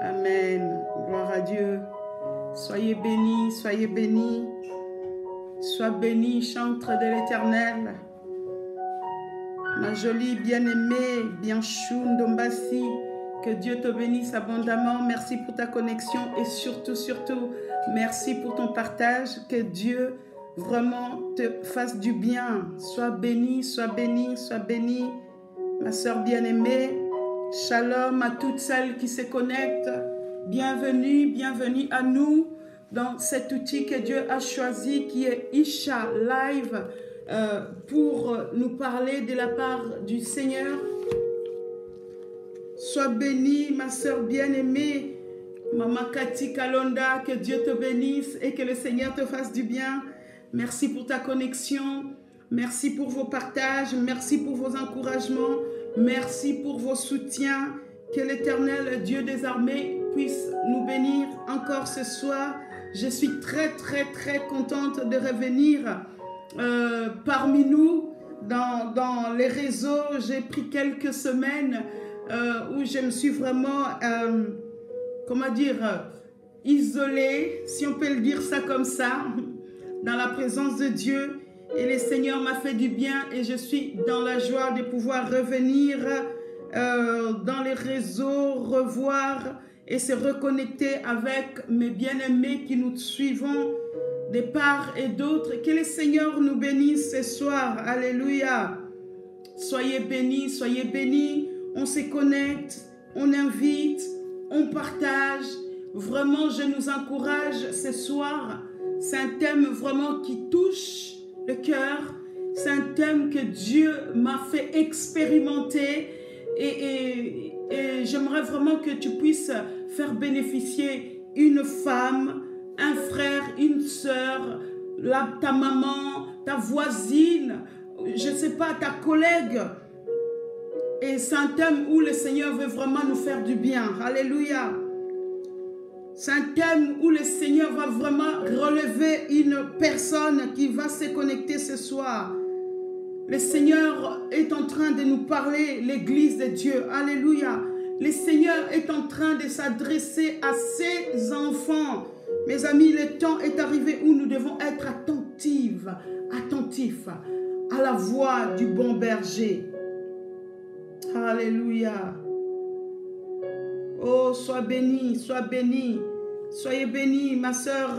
Amen. Gloire à Dieu. Soyez bénis, soyez bénis. Sois béni, chantre de l'Éternel. Ma jolie bien-aimée, Bianchou Ndombasi, que Dieu te bénisse abondamment. Merci pour ta connexion et surtout, merci pour ton partage. Que Dieu vraiment te fasse du bien. Sois béni, sois béni, sois béni. Ma soeur bien-aimée, shalom à toutes celles qui se connectent. Bienvenue, bienvenue à nous dans cet outil que Dieu a choisi qui est Isha Live pour nous parler de la part du Seigneur. Sois bénie, ma soeur bien-aimée, Maman Cathy Kalonda, que Dieu te bénisse et que le Seigneur te fasse du bien. Merci pour ta connexion, merci pour vos partages, merci pour vos encouragements, merci pour vos soutiens. Que l'Éternel Dieu des armées puisse nous bénir encore ce soir. Je suis très contente de revenir parmi nous dans les réseaux. J'ai pris quelques semaines où je me suis vraiment, isolée, si on peut le dire ça comme ça, dans la présence de Dieu. Et le Seigneur m'a fait du bien et je suis dans la joie de pouvoir revenir dans les réseaux, revoir et se reconnecter avec mes bien-aimés qui nous suivons de part et d'autre. Que le Seigneur nous bénisse ce soir. Alléluia. Soyez bénis. On se connecte, on invite, on partage. Vraiment, je nous encourage ce soir. C'est un thème vraiment qui touche le cœur. C'est un thème que Dieu m'a fait expérimenter et j'aimerais vraiment que tu puisses faire bénéficier une femme, un frère, une sœur, ta maman, ta voisine, je ne sais pas, ta collègue. Et c'est un thème où le Seigneur veut vraiment nous faire du bien. Alléluia. C'est un thème où le Seigneur va vraiment relever une personne qui va se connecter ce soir. Le Seigneur est en train de nous parler, l'Église de Dieu. Alléluia. Le Seigneur est en train de s'adresser à ses enfants. Mes amis, le temps est arrivé où nous devons être attentifs à la voix du bon berger. Alléluia. Oh, sois béni, sois béni. Soyez béni, ma sœur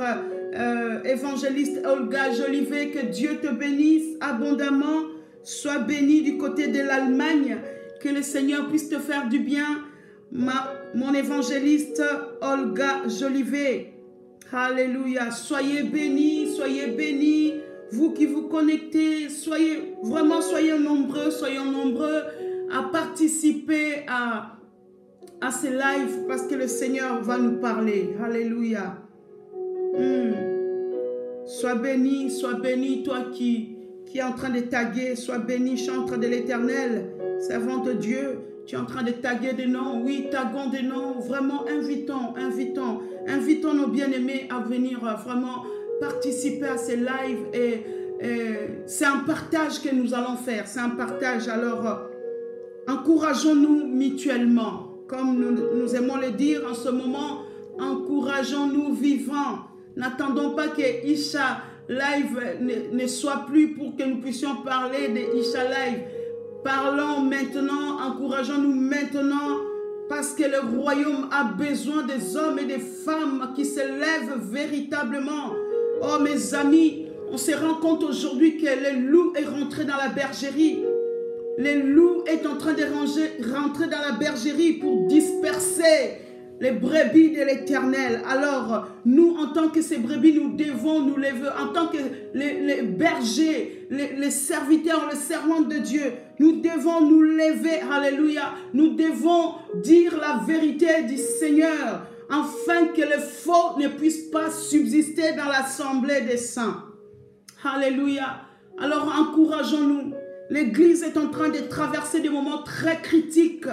évangéliste Olga Jolivet, que Dieu te bénisse abondamment. Sois béni du côté de l'Allemagne, que le Seigneur puisse te faire du bien. Mon évangéliste Olga Jolivet. Alléluia. Soyez bénis, vous qui vous connectez, soyons nombreux à participer à ces lives parce que le Seigneur va nous parler. Alléluia. Sois béni, toi qui est en train de taguer. Sois béni, chantre de l'Éternel, servante de Dieu. Tu es en train de taguer des noms. Oui, taguons des noms. Vraiment, invitons nos bien-aimés à venir vraiment participer à ces lives. Et c'est un partage que nous allons faire. C'est un partage. Alors, encourageons-nous mutuellement. Comme nous aimons le dire en ce moment, encourageons-nous vivants. N'attendons pas que Isha Live ne soit plus pour que nous puissions parler de Isha Live. Parlons maintenant, encourageons-nous maintenant, parce que le royaume a besoin des hommes et des femmes qui se lèvent véritablement. Oh mes amis, on se rend compte aujourd'hui que le loup est rentré dans la bergerie. Le loup est en train de rentrer dans la bergerie pour disperser les brebis de l'Éternel. Alors, nous, en tant que ces brebis, nous devons nous lever. En tant que les bergers, les serviteurs, les servantes de Dieu, nous devons nous lever. Alléluia. Nous devons dire la vérité du Seigneur, afin que le faux ne puisse pas subsister dans l'assemblée des saints. Alléluia. Alors, encourageons-nous. L'Église est en train de traverser des moments très critiques.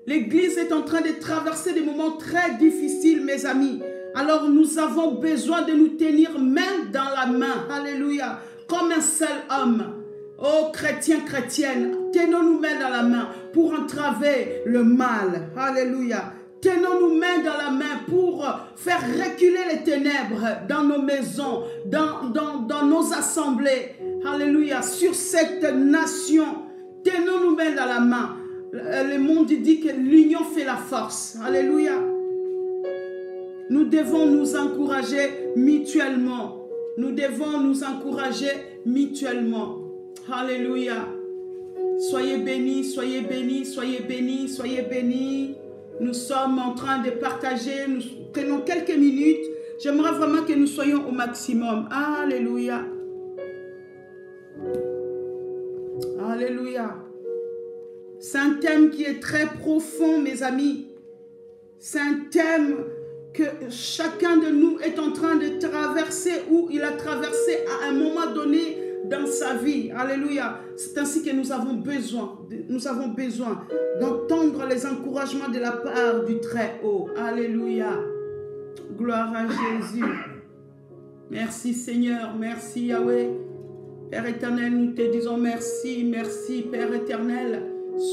L'Église est en train de traverser des moments très difficiles, mes amis. Alors nous avons besoin de nous tenir main dans la main. Alléluia. Comme un seul homme. Oh chrétiens, chrétiennes, tenons-nous main dans la main pour entraver le mal. Alléluia. tenons-nous main dans la main pour faire reculer les ténèbres dans nos maisons, dans nos assemblées. Alléluia. Sur cette nation, tenons-nous main dans la main. Le monde dit que l'union fait la force. Alléluia. Nous devons nous encourager mutuellement. Nous devons nous encourager mutuellement. Alléluia. Soyez bénis, soyez bénis, soyez bénis, soyez bénis. Nous sommes en train de partager. Nous prenons quelques minutes. J'aimerais vraiment que nous soyons au maximum. Alléluia. Alléluia. C'est un thème qui est très profond, mes amis. C'est un thème que chacun de nous est en train de traverser ou il a traversé à un moment donné dans sa vie. Alléluia. C'est ainsi que nous avons besoin d'entendre les encouragements de la part du Très-Haut. Alléluia. Gloire à Jésus. Merci Seigneur, merci Yahweh. Père éternel, nous te disons merci, merci Père éternel.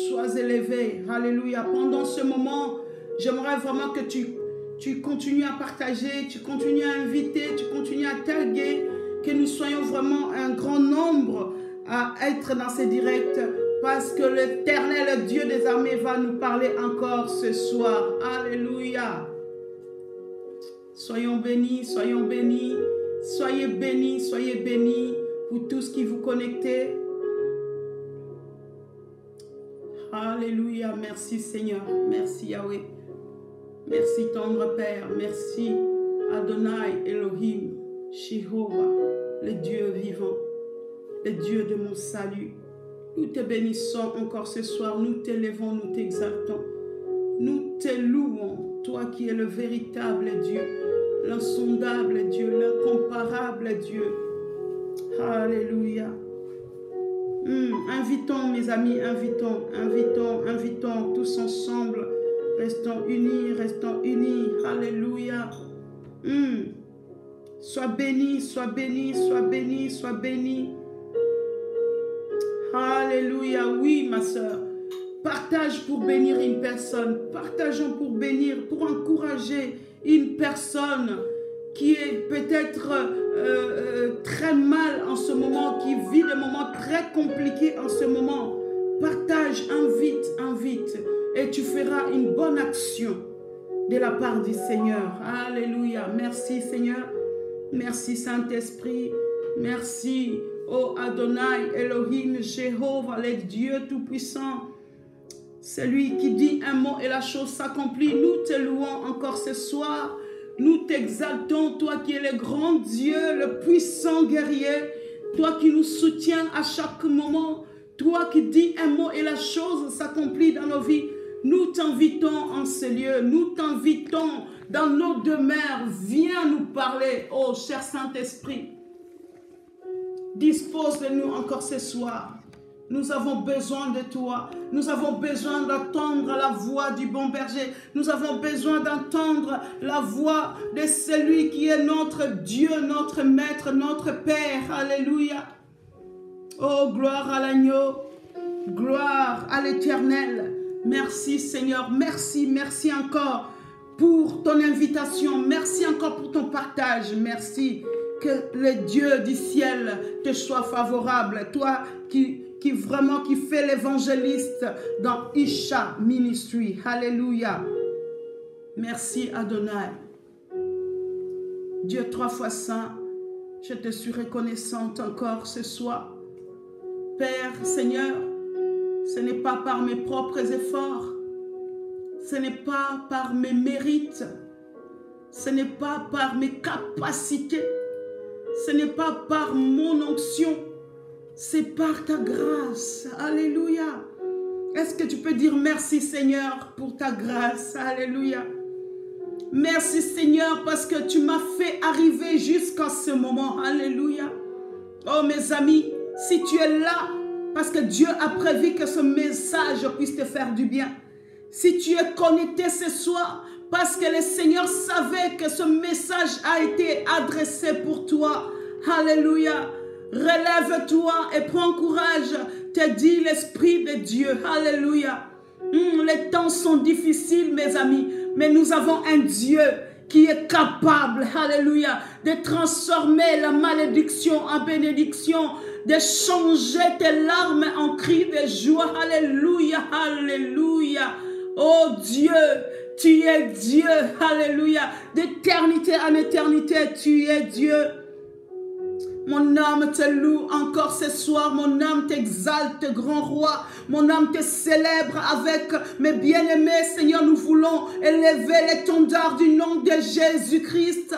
Sois élevé. Alléluia. Pendant ce moment, j'aimerais vraiment que tu continues à partager, tu continues à inviter, tu continues à taguer, que nous soyons vraiment un grand nombre à être dans ces directs parce que l'Éternel Dieu des armées va nous parler encore ce soir. Alléluia. Soyons bénis, soyons bénis, soyez bénis, soyez bénis, vous tous qui vous connectez. Alléluia, merci Seigneur, merci Yahweh, merci tendre Père, merci Adonai, Elohim, Jéhovah, le Dieu vivant, le Dieu de mon salut. Nous te bénissons encore ce soir, nous t'élevons, nous t'exaltons, nous te louons, toi qui es le véritable Dieu, l'insondable Dieu, l'incomparable Dieu. Alléluia. Invitons mes amis, invitons tous ensemble. Restons unis. Alléluia. Sois béni, sois béni, sois béni, sois béni. Alléluia. Oui, ma soeur. Partage pour bénir une personne. Partageons pour bénir, pour encourager une personne qui est peut-être très mal en ce moment, qui vit des moments très compliqués en ce moment. Partage, invite, et tu feras une bonne action de la part du Seigneur. Alléluia. Merci Seigneur. Merci Saint-Esprit. Merci, oh Adonai, Elohim, Jéhovah, le Dieu Tout-Puissant. Celui qui dit un mot et la chose s'accomplit. Nous te louons encore ce soir. Nous t'exaltons, toi qui es le grand Dieu, le puissant guerrier, toi qui nous soutiens à chaque moment, toi qui dis un mot et la chose s'accomplit dans nos vies. Nous t'invitons en ce lieu, nous t'invitons dans nos demeures. Viens nous parler, oh cher Saint-Esprit. Dispose de nous encore ce soir. Nous avons besoin de toi. Nous avons besoin d'entendre la voix du bon berger. Nous avons besoin d'entendre la voix de celui qui est notre Dieu, notre Maître, notre Père. Alléluia. Oh, gloire à l'agneau. Gloire à l'Éternel. Merci Seigneur. Merci encore pour ton invitation. Merci encore pour ton partage. Merci. Que le Dieu du ciel te soit favorable. Toi qui fait l'évangéliste dans Isha Ministry. Alléluia. Merci Adonai. Dieu 3 fois saint, je te suis reconnaissante encore ce soir. Père, Seigneur, ce n'est pas par mes propres efforts, ce n'est pas par mes mérites, ce n'est pas par mes capacités, ce n'est pas par mon onction, c'est par ta grâce. Alléluia. Est-ce que tu peux dire merci Seigneur pour ta grâce? Alléluia. Merci Seigneur parce que tu m'as fait arriver jusqu'à ce moment. Alléluia. Oh mes amis, si tu es là, parce que Dieu a prévu que ce message puisse te faire du bien. Si tu es connecté ce soir, parce que le Seigneur savait que ce message a été adressé pour toi. Alléluia. Relève-toi et prends courage, te dit l'Esprit de Dieu. Alléluia. Les temps sont difficiles, mes amis. mais nous avons un Dieu qui est capable, alléluia, de transformer la malédiction en bénédiction, de changer tes larmes en cris de joie, alléluia, alléluia. Oh Dieu, tu es Dieu, alléluia, d'éternité en éternité, tu es Dieu. Mon âme te loue encore ce soir, mon âme t'exalte, grand roi, mon âme te célèbre avec mes bien-aimés, Seigneur, nous voulons élever l'étendard du nom de Jésus-Christ.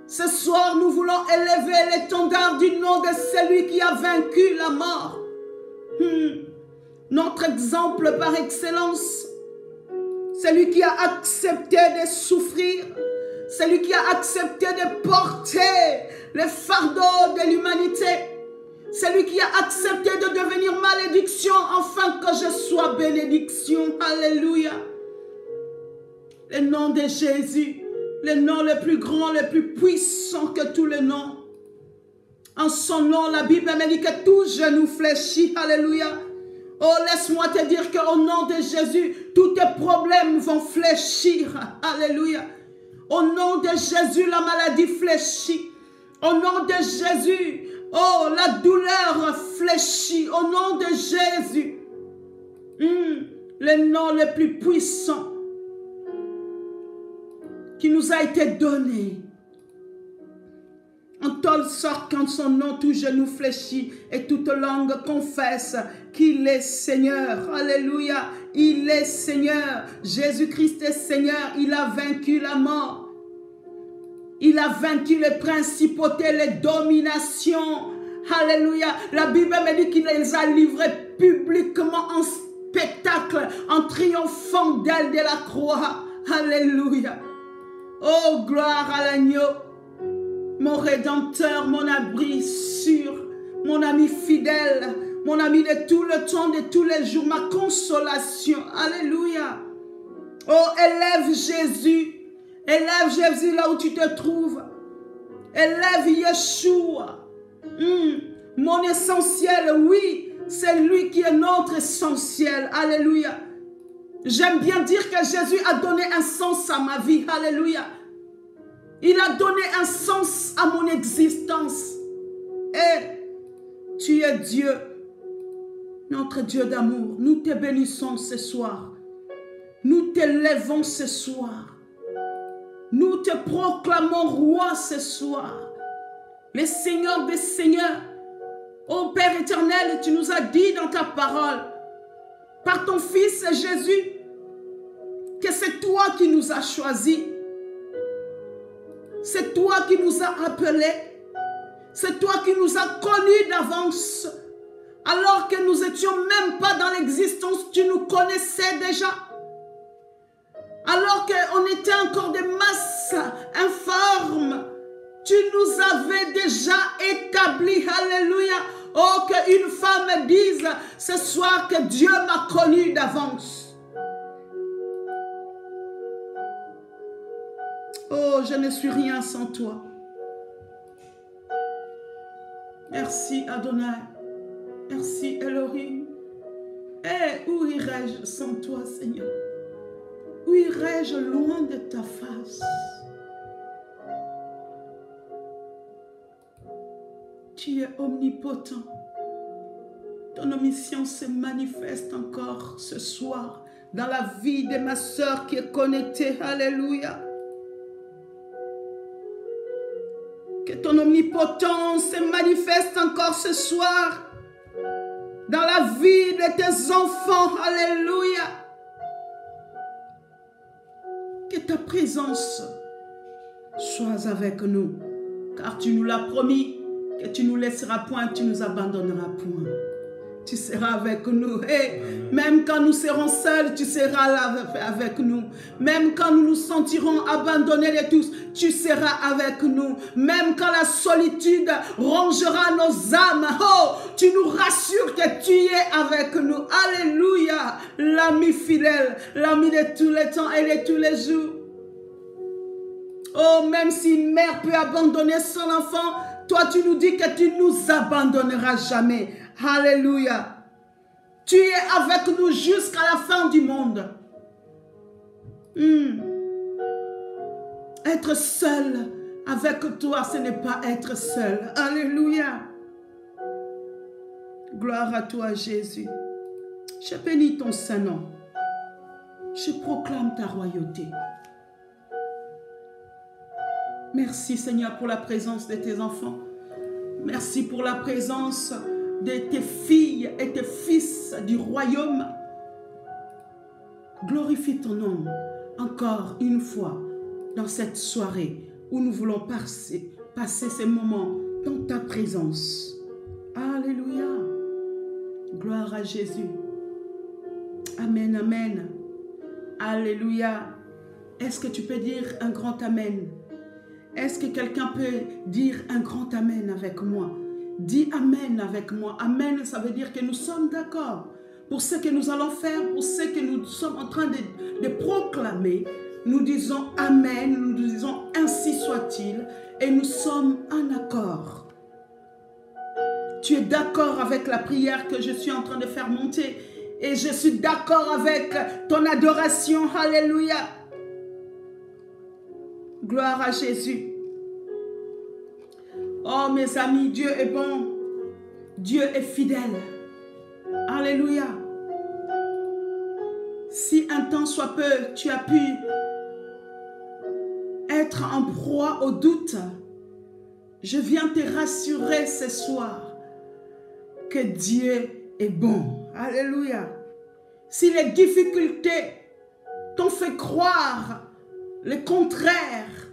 Ce soir, nous voulons élever l'étendard du nom de celui qui a vaincu la mort. Notre exemple par excellence, celui qui a accepté de souffrir, celui qui a accepté de porter le fardeau de l'humanité, celui qui a accepté de devenir malédiction afin que je sois bénédiction. Alléluia. Le nom de Jésus, le nom le plus grand, le plus puissant que tous les noms. En son nom, la Bible me dit que tout genou fléchit. Alléluia. Oh, laisse-moi te dire qu'au nom de Jésus, tous tes problèmes vont fléchir. Alléluia. Au nom de Jésus, la maladie fléchit. Au nom de Jésus, oh, la douleur fléchit. Au nom de Jésus, le nom le plus puissant qui nous a été donné. En telle sorte qu'en son nom, tout genou fléchit et toute langue confesse qu'il est Seigneur. Alléluia. Il est Seigneur. Jésus-Christ est Seigneur. Il a vaincu la mort. Il a vaincu les principautés, les dominations. Alléluia. La Bible me dit qu'il les a livrés publiquement en spectacle, en triomphant d'elle de la croix. Alléluia. Oh, gloire à l'agneau. Mon Rédempteur, mon abri sûr, mon ami fidèle, mon ami de tout le temps, de tous les jours, ma consolation. Alléluia. Oh, élève Jésus. Élève Jésus là où tu te trouves. Élève Yeshua. Mon essentiel, oui, c'est lui qui est notre essentiel. Alléluia. J'aime bien dire que Jésus a donné un sens à ma vie. Alléluia. Il a donné un sens à mon existence. Et tu es Dieu, notre Dieu d'amour. Nous te bénissons ce soir. Nous t'élèvons ce soir. Nous te proclamons roi ce soir. Le Seigneur des Seigneurs. Ô Père éternel, tu nous as dit dans ta parole, par ton Fils Jésus, que c'est toi qui nous as choisis. C'est toi qui nous as appelés. C'est toi qui nous as connus d'avance. Alors que nous n'étions même pas dans l'existence, tu nous connaissais déjà. Alors qu'on était encore des masses informes, tu nous avais déjà établis. Alléluia. Oh, qu'une femme dise ce soir que Dieu m'a connu d'avance. Oh, je ne suis rien sans toi. Merci Adonai. Merci Elohim. Où irais-je sans toi, Seigneur? Où irais-je loin de ta face? Tu es omnipotent. Ton omniscience se manifeste encore ce soir dans la vie de ma sœur qui est connectée. Alléluia. Que ton omnipotence se manifeste encore ce soir dans la vie de tes enfants. Alléluia. Que ta présence soit avec nous, car tu nous l'as promis, que tu nous laisseras point, tu nous abandonneras point. Tu seras avec nous. Et même quand nous serons seuls, tu seras là avec nous. Même quand nous nous sentirons abandonnés de tous, tu seras avec nous. Même quand la solitude rongera nos âmes, oh, tu nous rassures que tu es avec nous. Alléluia. L'ami fidèle, l'ami de tous les temps et de tous les jours. Oh, même si une mère peut abandonner son enfant, toi tu nous dis que tu ne nous abandonneras jamais. Alléluia. Tu es avec nous jusqu'à la fin du monde. Être seul avec toi, ce n'est pas être seul. Alléluia. Gloire à toi, Jésus. Je bénis ton Saint-Nom. Je proclame ta royauté. Merci, Seigneur, pour la présence de tes enfants. Merci pour la présence de tes filles et tes fils du royaume. Glorifie ton nom encore une fois dans cette soirée où nous voulons passer ces moments dans ta présence. Alléluia. Gloire à Jésus. Amen, amen. Alléluia. Est-ce que tu peux dire un grand amen? Est-ce que quelqu'un peut dire un grand amen avec moi? Dis amen avec moi. Amen, ça veut dire que nous sommes d'accord pour ce que nous allons faire, pour ce que nous sommes en train de proclamer. Nous disons amen, nous disons ainsi soit-il, et nous sommes en accord. Tu es d'accord avec la prière que je suis en train de faire monter, et je suis d'accord avec ton adoration. Alléluia. Gloire à Jésus. Oh mes amis, Dieu est bon. Dieu est fidèle. Alléluia. Si un temps soit peu, tu as pu être en proie au doute, je viens te rassurer ce soir que Dieu est bon. Alléluia. Si les difficultés t'ont fait croire le contraire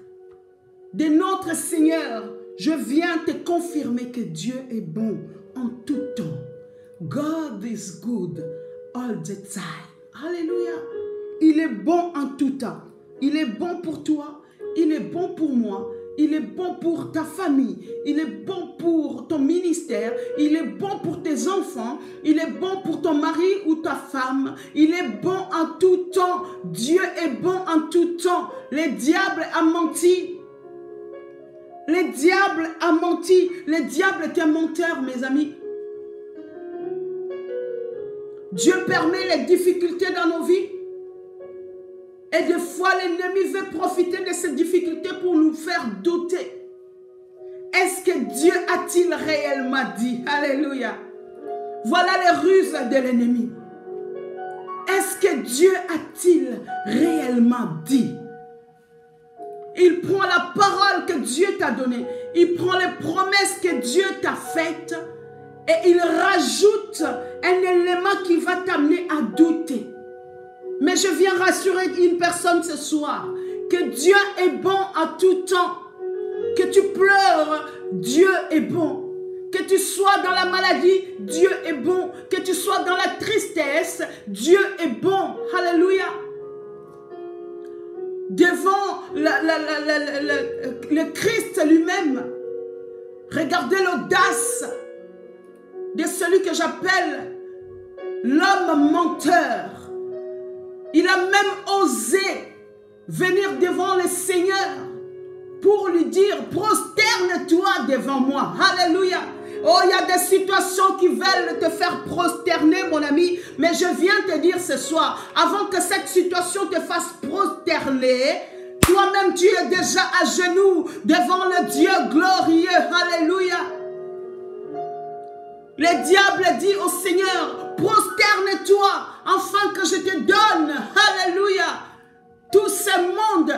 de notre Seigneur, je viens te confirmer que Dieu est bon en tout temps. God is good all the time. Alléluia. Il est bon en tout temps. Il est bon pour toi. Il est bon pour moi. Il est bon pour ta famille. Il est bon pour ton ministère. Il est bon pour tes enfants. Il est bon pour ton mari ou ta femme. Il est bon en tout temps. Dieu est bon en tout temps. Le diable a menti. Le diable a menti. Le diable est un menteur, mes amis. Dieu permet les difficultés dans nos vies. Et des fois, l'ennemi veut profiter de ces difficultés pour nous faire douter. Est-ce que Dieu a-t-il réellement dit? Alléluia. Voilà les ruses de l'ennemi. Est-ce que Dieu a-t-il réellement dit? Il prend la parole que Dieu t'a donnée. Il prend les promesses que Dieu t'a faites. Et il rajoute un élément qui va t'amener à douter. Mais je viens rassurer une personne ce soir, que Dieu est bon à tout temps. Que tu pleures, Dieu est bon. Que tu sois dans la maladie, Dieu est bon. Que tu sois dans la tristesse, Dieu est bon. Alléluia. Devant le Christ lui-même, regardez l'audace de celui que j'appelle l'homme menteur. Il a même osé venir devant le Seigneur pour lui dire, prosterne-toi devant moi. Alléluia. Oh, il y a des situations qui veulent te faire prosterner, mon ami. Mais je viens te dire ce soir, avant que cette situation te fasse prosterner, toi-même tu es déjà à genoux devant le Dieu glorieux. Alléluia. Le diable dit au Seigneur, prosterne-toi afin que je te donne. Alléluia. Tout ce monde,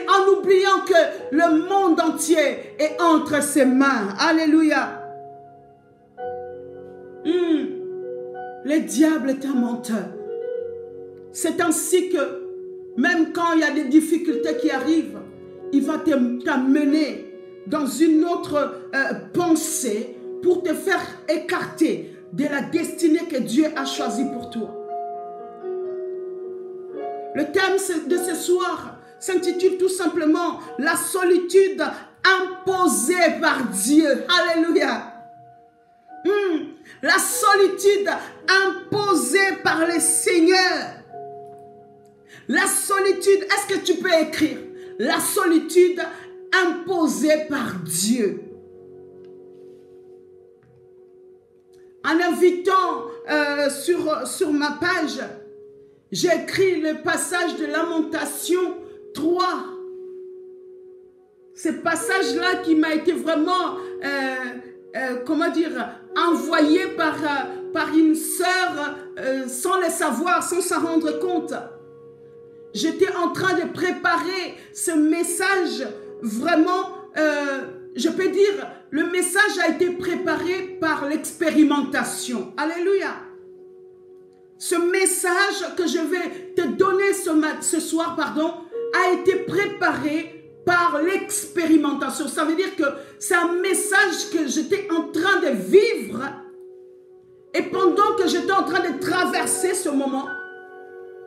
en oubliant que le monde entier est entre ses mains. Alléluia. Le diable est un menteur. C'est ainsi que même quand il y a des difficultés qui arrivent, il va t'amener dans une autre pensée pour te faire écarter de la destinée que Dieu a choisie pour toi. Le thème de ce soir s'intitule tout simplement « La solitude imposée par Dieu ». Alléluia. La solitude imposée par le Seigneur. La solitude, est-ce que tu peux écrire? La solitude imposée par Dieu. En invitant sur ma page, J'ai écrit le passage de Lamentation 3. Ce passage-là qui m'a été vraiment, comment dire, envoyé par une sœur sans le savoir, sans s'en rendre compte. J'étais en train de préparer ce message vraiment, je peux dire, le message a été préparé par l'expérimentation. Alléluia. Ce message que je vais te donner ce soir, a été préparé par l'expérimentation. Ça veut dire que c'est un message que j'étais en train de vivre et pendant que j'étais en train de traverser ce moment,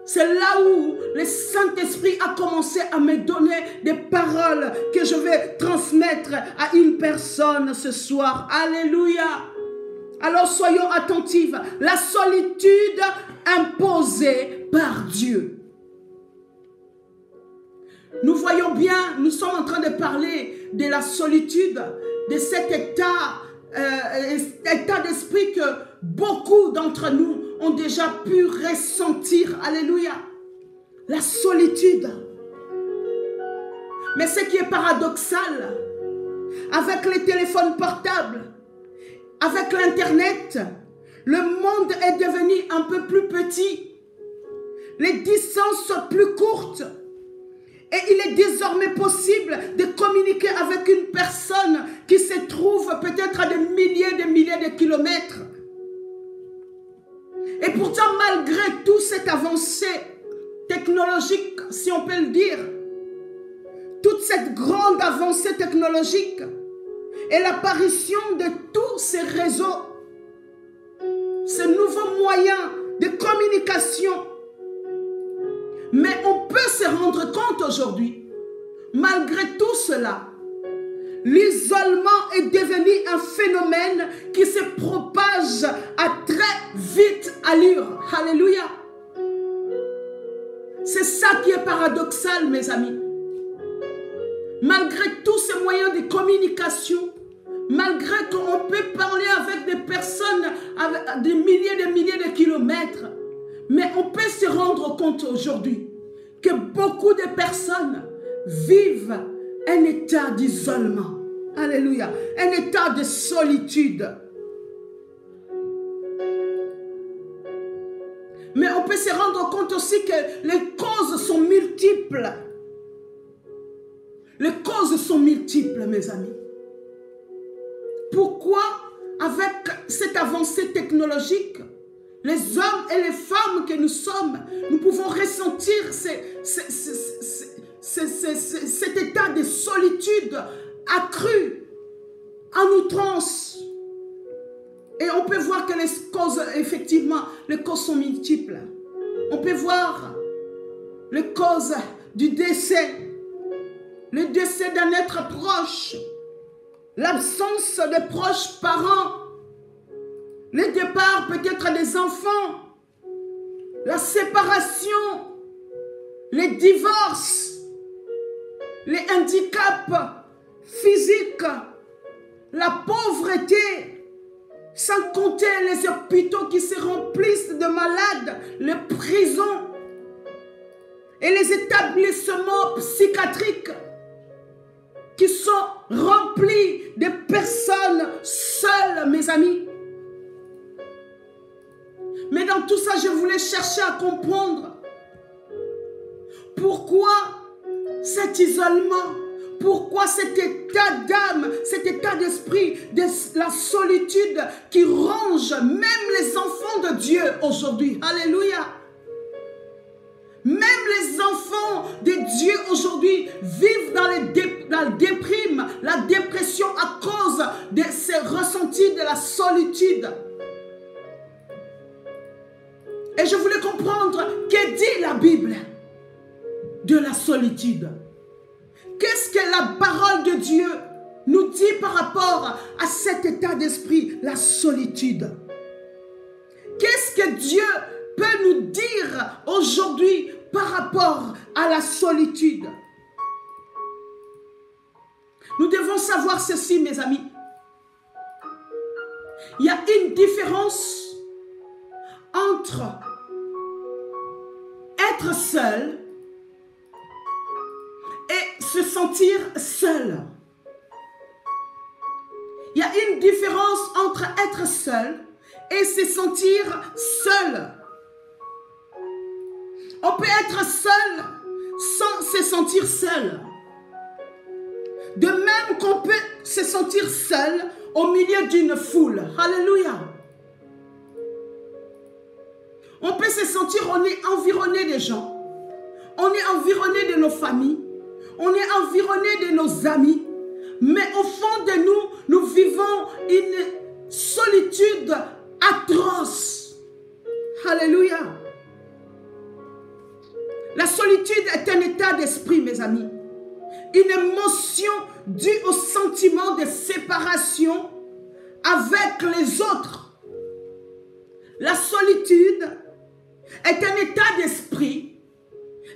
c'est là où le Saint-Esprit a commencé à me donner des paroles que je vais transmettre à une personne ce soir. Alléluia. Alors soyons attentifs. La solitude imposée par Dieu. Nous voyons bien, nous sommes en train de parler de la solitude, de cet état d'esprit que beaucoup d'entre nous ont déjà pu ressentir. Alléluia. La solitude. Mais ce qui est paradoxal, avec les téléphones portables, avec l'Internet, le monde est devenu un peu plus petit. Les distances sont plus courtes. Et il est désormais possible de communiquer avec une personne qui se trouve peut-être à des milliers de kilomètres. Et pourtant, malgré toute cette avancée technologique, si on peut le dire, toute cette grande avancée technologique et l'apparition de tous ces réseaux, ces nouveaux moyens de communication, mais on peut se rendre compte aujourd'hui, malgré tout cela, l'isolement est devenu un phénomène qui se propage à très vite allure. Alléluia. C'est ça qui est paradoxal, mes amis. Malgré tous ces moyens de communication, malgré qu'on peut parler avec des personnes à des milliers de kilomètres, mais on peut se rendre compte aujourd'hui que beaucoup de personnes vivent un état d'isolement. Alléluia. Un état de solitude. Mais on peut se rendre compte aussi que les causes sont multiples. Les causes sont multiples, mes amis. Pourquoi, avec cette avancée technologique, les hommes et les femmes que nous sommes, nous pouvons ressentir cet état de solitude accru, en outrance. Et on peut voir que les causes, effectivement, les causes sont multiples. On peut voir les causes du décès, le décès d'un être proche, l'absence de proches parents, le départ peut-être des enfants, la séparation, les divorces, les handicaps physiques, la pauvreté, sans compter les hôpitaux qui se remplissent de malades, les prisons et les établissements psychiatriques qui sont remplis de personnes seules, mes amis. Mais dans tout ça, je voulais chercher à comprendre pourquoi cet isolement, pourquoi cet état d'âme, cet état d'esprit, de la solitude qui ronge même les enfants de Dieu aujourd'hui. Alléluia. Même les enfants de Dieu aujourd'hui vivent dans la déprime, la dépression à cause de ces ressentis de la solitude. Et je voulais comprendre que dit la Bible de la solitude. Qu'est-ce que la parole de Dieu nous dit par rapport à cet état d'esprit, la solitude? Qu'est-ce que Dieu peut nous dire aujourd'hui par rapport à la solitude? Nous devons savoir ceci, mes amis. Il y a une différence entre être seul et se sentir seul. Il y a une différence entre être seul et se sentir seul. On peut être seul sans se sentir seul. De même qu'on peut se sentir seul au milieu d'une foule. Alléluia. On peut se sentir, on est environné des gens. On est environné de nos familles. On est environné de nos amis. Mais au fond de nous, nous vivons une solitude atroce. Alléluia. La solitude est un état d'esprit, mes amis. Une émotion due au sentiment de séparation avec les autres. La solitude est un état d'esprit,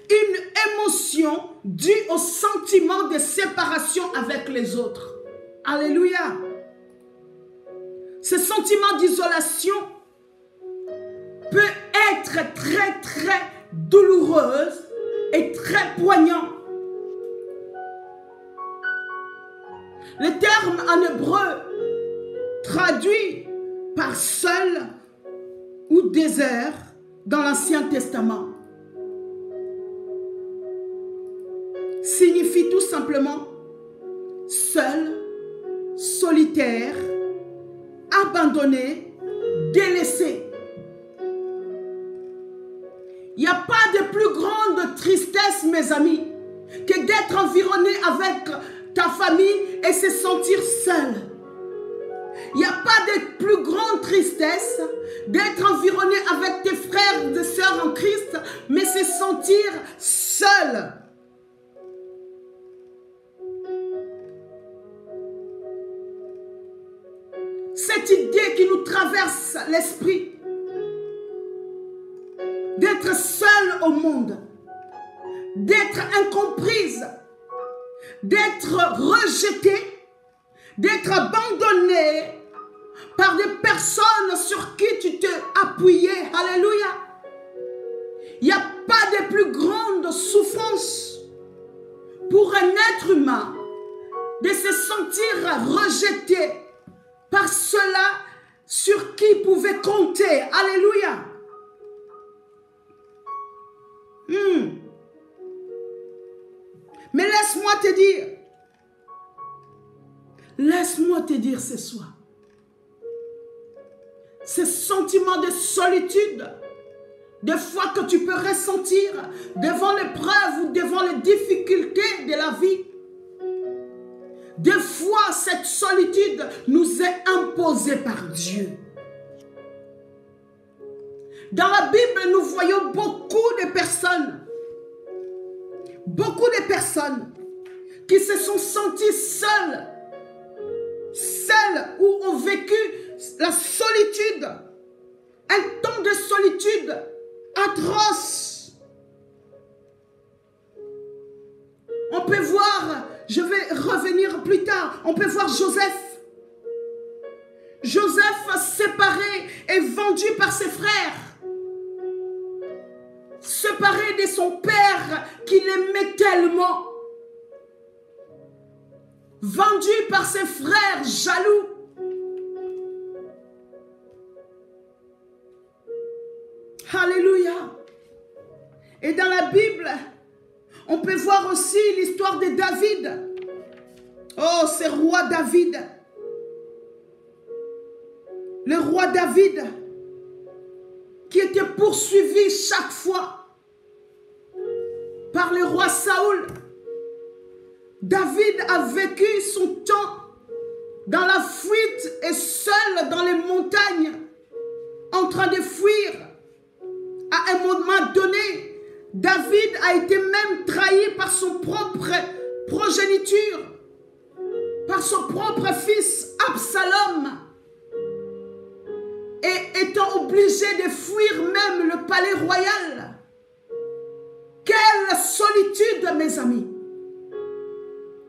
une émotion due au sentiment de séparation avec les autres. Alléluia. Ce sentiment d'isolation peut être très douloureux et très poignant. Le terme en hébreu traduit par seul ou désert dans l'Ancien Testament signifie tout simplement seul, solitaire, abandonné, délaissé. Il n'y a pas de plus grande tristesse, mes amis, que d'être environné avec ta famille et se sentir seul. Il n'y a pas de plus grande tristesse d'être environné avec tes frères et sœurs en Christ, mais se sentir seul. Cette idée qui nous traverse l'esprit, d'être seul au monde, d'être incomprise, d'être rejetée, d'être abandonnée par des personnes sur qui tu t'es appuyé. Alléluia. Il n'y a pas de plus grande souffrance pour un être humain de se sentir rejeté par ceux-là sur qui il pouvait compter. Alléluia. Mais laisse-moi te dire ce soir, ce sentiment de solitude, des fois que tu peux ressentir devant l'épreuve ou devant les difficultés de la vie, des fois cette solitude nous est imposée par Dieu. Dans la Bible, nous voyons beaucoup de personnes qui se sont senties seules ou ont vécu la solitude, un temps de solitude atroce. On peut voir, je vais revenir plus tard, on peut voir Joseph. Joseph séparé et vendu par ses frères. Séparé de son père qu'il aimait tellement. Vendu par ses frères jaloux. Alléluia. Et dans la Bible, on peut voir aussi l'histoire de David. Oh, c'est roi David. Le roi David qui était poursuivi chaque fois par le roi Saoul. David a vécu son temps dans la fuite et seul dans les montagnes, en train de fuir. À un moment donné, David a été même trahi par son propre progéniture, par son propre fils Absalom, et étant obligé de fuir même le palais royal. Quelle solitude, mes amis!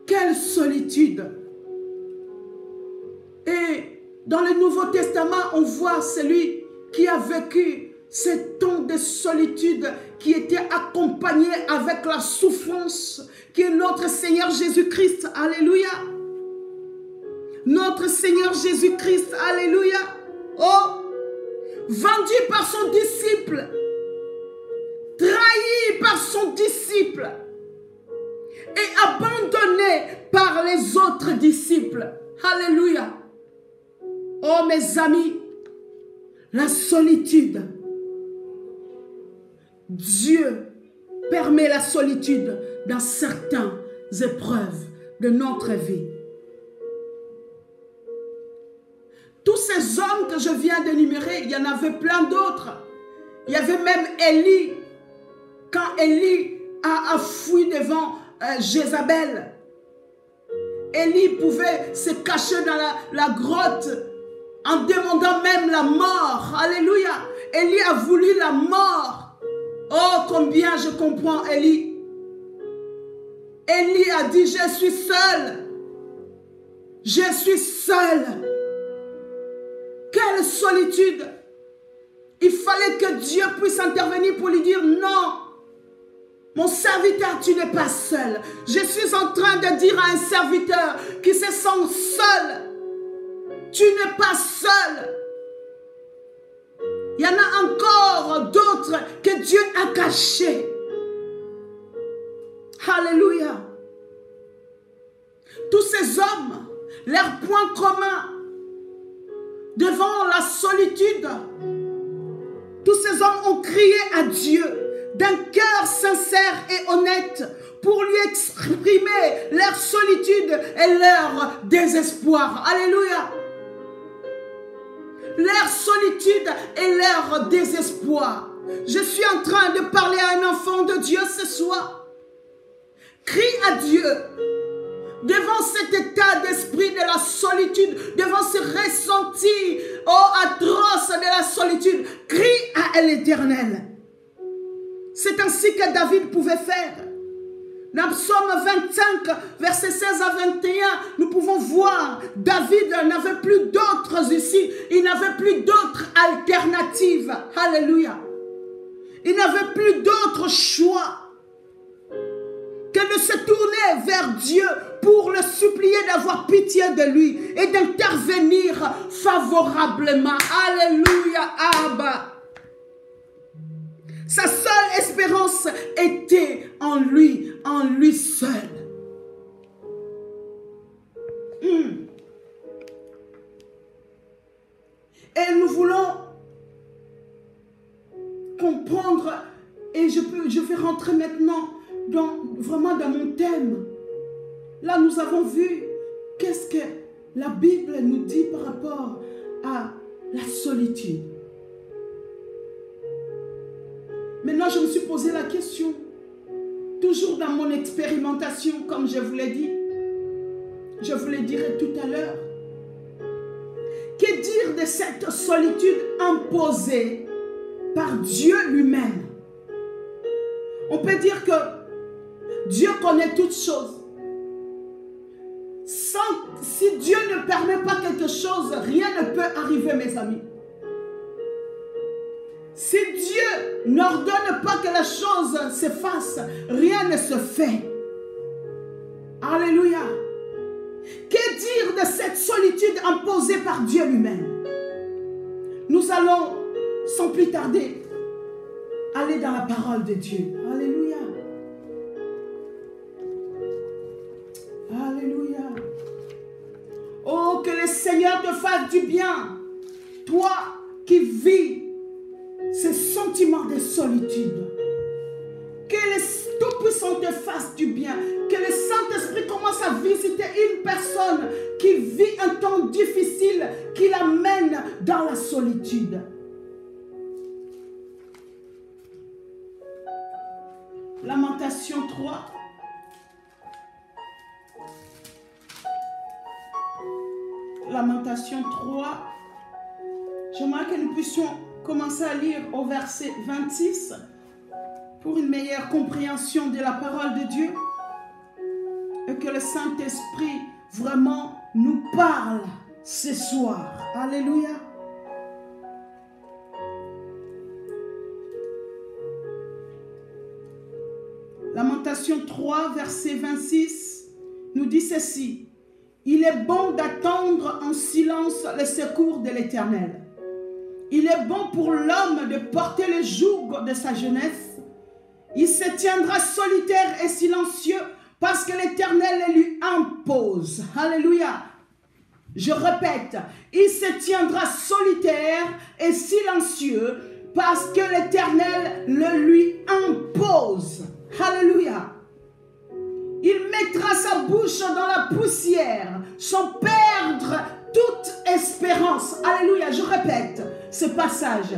Quelle solitude! Et dans le Nouveau Testament, on voit celui qui a vécu ce temps de solitude qui était accompagné avec la souffrance, qui est notre Seigneur Jésus-Christ. Alléluia. Notre Seigneur Jésus-Christ. Alléluia. Oh, vendu par son disciple, trahi par son disciple et abandonné par les autres disciples. Alléluia. Oh mes amis, la solitude. Dieu permet la solitude dans certaines épreuves de notre vie. Tous ces hommes que je viens d'énumérer, il y en avait plein d'autres. Il y avait même Élie. Quand Élie a fui devant Jézabel, Élie pouvait se cacher dans la grotte en demandant même la mort. Alléluia. Élie a voulu la mort. Oh, combien je comprends Élie. Élie a dit, je suis seul. Je suis seul. Quelle solitude. Il fallait que Dieu puisse intervenir pour lui dire, non. Mon serviteur, tu n'es pas seul. Je suis en train de dire à un serviteur qui se sent seul, tu n'es pas seul. Il y en a encore d'autres que Dieu a cachés. Alléluia. Tous ces hommes, leur point commun devant la solitude, tous ces hommes ont crié à Dieu d'un cœur sincère et honnête pour lui exprimer leur solitude et leur désespoir. Alléluia. Leur solitude et leur désespoir. Je suis en train de parler à un enfant de Dieu ce soir. Crie à Dieu devant cet état d'esprit de la solitude, devant ce ressenti atroce de la solitude. Crie à l'Éternel. C'est ainsi que David pouvait faire. Dans Psaume 25, versets 16 à 21, nous pouvons voir David n'avait plus d'autres ici. Il n'avait plus d'autres alternatives. Alléluia. Il n'avait plus d'autre choix que de se tourner vers Dieu pour le supplier d'avoir pitié de lui et d'intervenir favorablement. Alléluia, Abba. Sa seule espérance était en lui seul. Et nous voulons comprendre, et je vais rentrer maintenant vraiment dans mon thème. Là, nous avons vu qu'est-ce que la Bible nous dit par rapport à la solitude. Maintenant, je me suis posé la question, toujours dans mon expérimentation, comme je vous l'ai dit. Je vous le dirai tout à l'heure. Que dire de cette solitude imposée par Dieu lui-même? On peut dire que Dieu connaît toutes choses. Si Dieu ne permet pas quelque chose, rien ne peut arriver, mes amis. Si Dieu n'ordonne pas que la chose se fasse, rien ne se fait. Alléluia. Que dire de cette solitude imposée par Dieu lui-même? Nous allons, sans plus tarder, aller dans la parole de Dieu. Alléluia. Alléluia. Oh, que le Seigneur te fasse du bien. Toi qui vis ces sentiments de solitude. Que le Tout-Puissant te fasse du bien. Que le Saint-Esprit commence à visiter une personne qui vit un temps difficile, qui l'amène dans la solitude. Lamentation 3. Lamentation 3. J'aimerais que nous puissions commencer à lire au verset 26 pour une meilleure compréhension de la parole de Dieu et que le Saint-Esprit vraiment nous parle ce soir. Alléluia. Lamentation 3, verset 26, nous dit ceci. Il est bon d'attendre en silence le secours de l'Éternel. Il est bon pour l'homme de porter le joug de sa jeunesse. Il se tiendra solitaire et silencieux parce que l'Éternel le lui impose. Alléluia. Je répète, il se tiendra solitaire et silencieux parce que l'Éternel le lui impose. Alléluia. Il mettra sa bouche dans la poussière sans perdre toute espérance. Alléluia, je répète ce passage.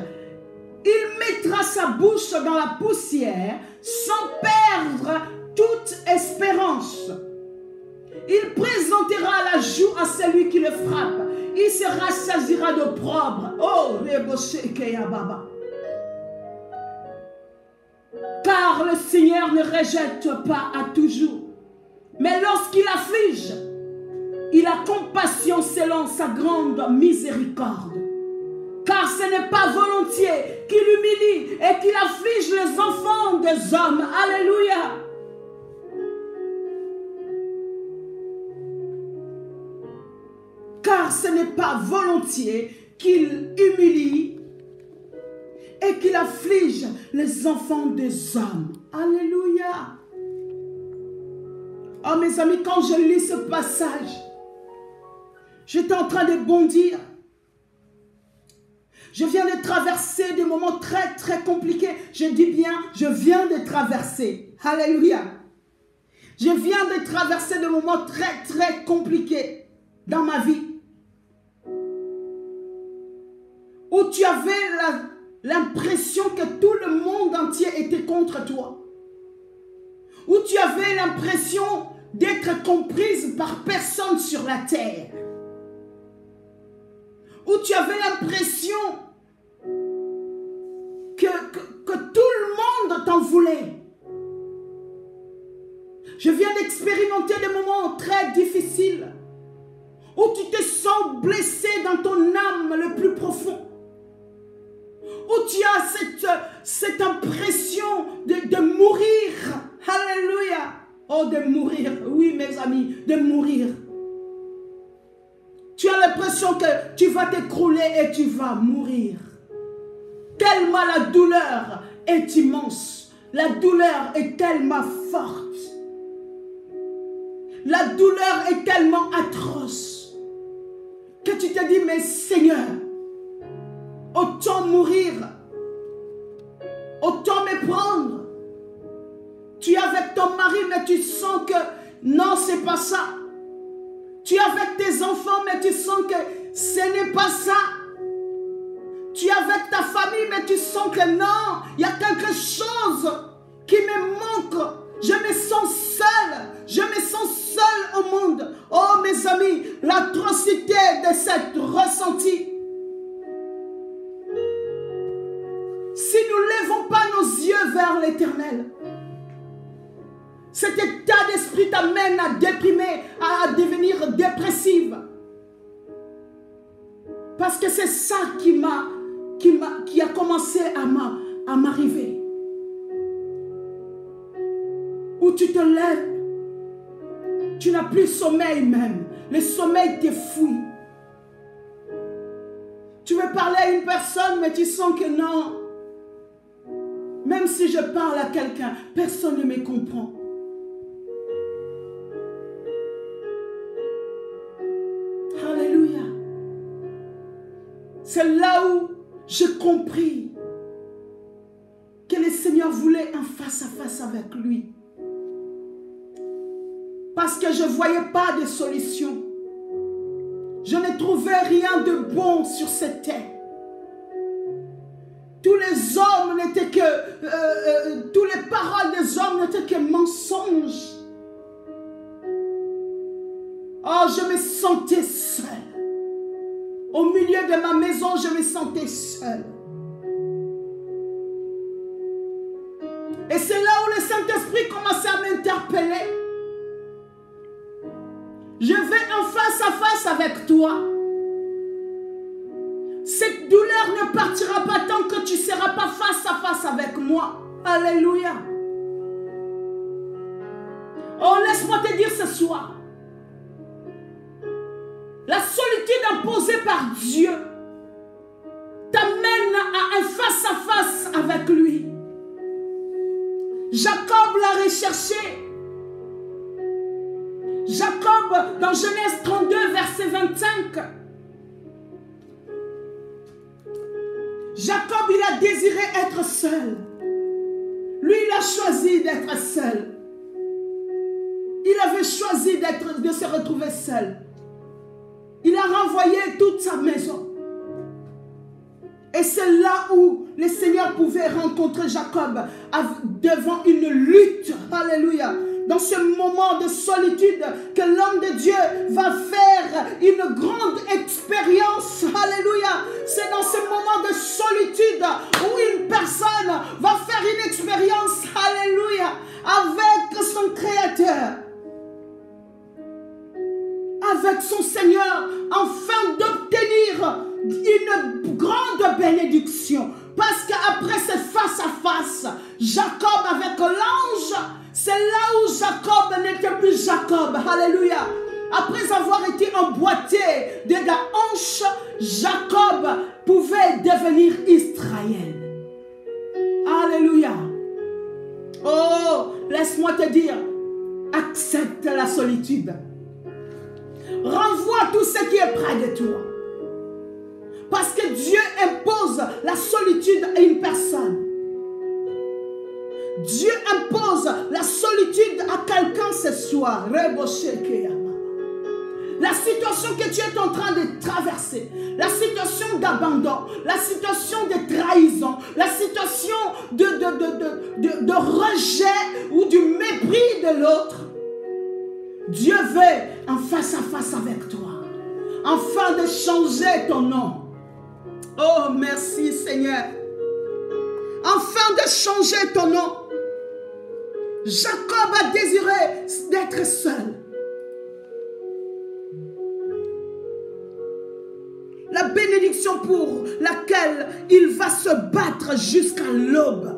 Il mettra sa bouche dans la poussière sans perdre toute espérance. Il présentera la joue à celui qui le frappe. Il se rassasiera d'opprobre. Oh, Baba. Car le Seigneur ne rejette pas à toujours. Mais lorsqu'il afflige, il a compassion selon sa grande miséricorde. Car ce n'est pas volontiers qu'il humilie et qu'il afflige les enfants des hommes. Alléluia. Car ce n'est pas volontiers qu'il humilie et qu'il afflige les enfants des hommes. Alléluia. Oh mes amis, quand je lis ce passage, j'étais en train de bondir. Je viens de traverser des moments très très compliqués. Je dis bien, je viens de traverser. Alléluia. Je viens de traverser des moments très très compliqués dans ma vie. Où tu avais l'impression que tout le monde entier était contre toi. Où tu avais l'impression d'être comprise par personne sur la terre. Où tu avais l'impression que tout le monde t'en voulait. Je viens d'expérimenter des moments très difficiles où tu te sens blessé dans ton âme le plus profond. Où tu as cette impression de mourir. Alléluia. Oh, de mourir. Oui, mes amis, de mourir. Tu as l'impression que tu vas t'écrouler et tu vas mourir. Tellement la douleur est immense. La douleur est tellement forte. La douleur est tellement atroce que tu te dis, mais Seigneur, autant mourir, autant me prendre. Tu es avec ton mari, mais tu sens que non, c'est pas ça. Tu es avec tes enfants, mais tu sens que ce n'est pas ça. Tu es avec ta famille, mais tu sens que non, il y a quelque chose qui me manque. Je me sens seul. Je me sens seul au monde. Oh mes amis, l'atrocité de cette ressenti. Si nous ne levons pas nos yeux vers l'Éternel, cet état d'esprit t'amène à déprimer, à devenir dépressive. Parce que c'est ça qui a commencé à m'arriver. Où tu te lèves, tu n'as plus sommeil même. Le sommeil te fouille. Tu veux parler à une personne, mais tu sens que non. Même si je parle à quelqu'un, personne ne me comprend. Alléluia. C'est là où j'ai compris que le Seigneur voulait un face-à-face avec lui. Parce que je ne voyais pas de solution. Je ne trouvais rien de bon sur cette terre. Tous les hommes n'étaient que... toutes les paroles des hommes n'étaient que mensonges. Oh, je me sentais seule. Au milieu de ma maison, je me sentais seule. Et c'est là où le Saint-Esprit commençait à m'interpeller. Je vais en face à face avec toi. Cette douleur ne partira pas tant que tu ne seras pas face à face avec moi. Alléluia. te dire ce soir, la solitude imposée par Dieu t'amène à un face-à-face avec lui. Jacob l'a recherché. Jacob, dans Genèse 32, verset 25, Jacob, il a désiré être seul. Lui, il a choisi d'être seul. Il avait choisi de se retrouver seul. Il a renvoyé toute sa maison. Et c'est là où le Seigneur pouvait rencontrer Jacob devant une lutte. Alléluia. Dans ce moment de solitude que l'homme de Dieu va faire une grande expérience. Alléluia. C'est dans ce moment de solitude où une personne va faire une expérience. Alléluia. Avec son Créateur. Avec son Seigneur. Afin d'obtenir une grande bénédiction. Parce qu'après ce face-à-face, Jacob avec l'ange, c'est là où Jacob n'était plus Jacob. Alléluia. Après avoir été emboîté de la hanche, Jacob pouvait devenir Israël. Alléluia. Oh, laisse-moi te dire, accepte la solitude. Renvoie tout ce qui est près de toi. Parce que Dieu impose la solitude à une personne. Dieu impose la solitude à quelqu'un ce soir. La situation que tu es en train de traverser, la situation d'abandon, la situation de trahison, la situation de rejet ou du mépris de l'autre, Dieu veut un face-à-face avec toi, afin de changer ton nom. Oh, merci Seigneur. Afin de changer ton nom. Jacob a désiré d'être seul. La bénédiction pour laquelle il va se battre jusqu'à l'aube.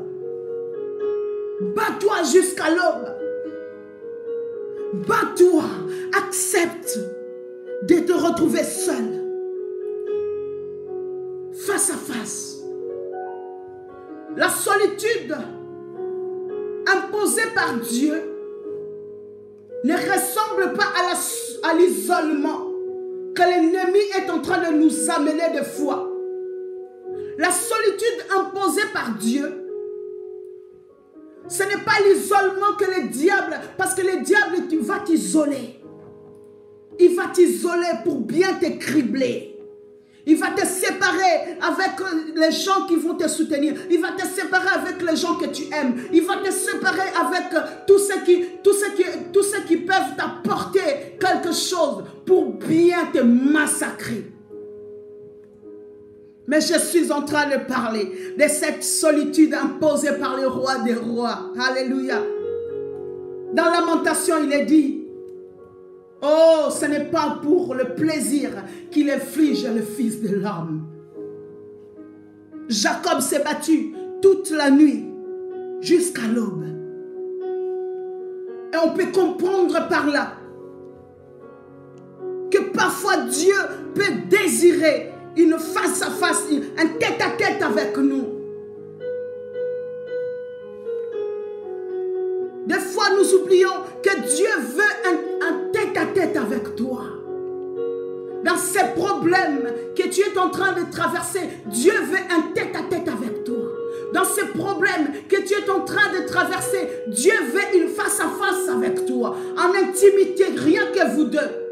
Bats-toi jusqu'à l'aube. Bats-toi. Accepte de te retrouver seul. Face à face. La solitude imposée par Dieu ne ressemble pas à l'isolement que l'ennemi est en train de nous amener de fois. La solitude imposée par Dieu, ce n'est pas l'isolement que le diable, parce que le diable va t'isoler. Il va t'isoler pour bien te cribler. Il va te séparer avec les gens qui vont te soutenir. Il va te séparer avec les gens que tu aimes. Il va te séparer avec tous ceux qui peuvent t'apporter quelque chose pour bien te massacrer. Mais je suis en train de parler de cette solitude imposée par le roi des rois. Alléluia. Dans Lamentation, il est dit, oh, ce n'est pas pour le plaisir qu'il inflige le Fils de l'homme. Jacob s'est battu toute la nuit jusqu'à l'aube. Et on peut comprendre par là que parfois Dieu peut désirer une face-à-face, un tête-à-tête avec nous. Des fois, nous oublions que Dieu veut un tête-à-tête avec toi. Dans ces problèmes que tu es en train de traverser, Dieu veut un tête-à-tête avec toi. Dans ces problèmes que tu es en train de traverser, Dieu veut une face-à-face avec toi. En intimité, rien que vous deux.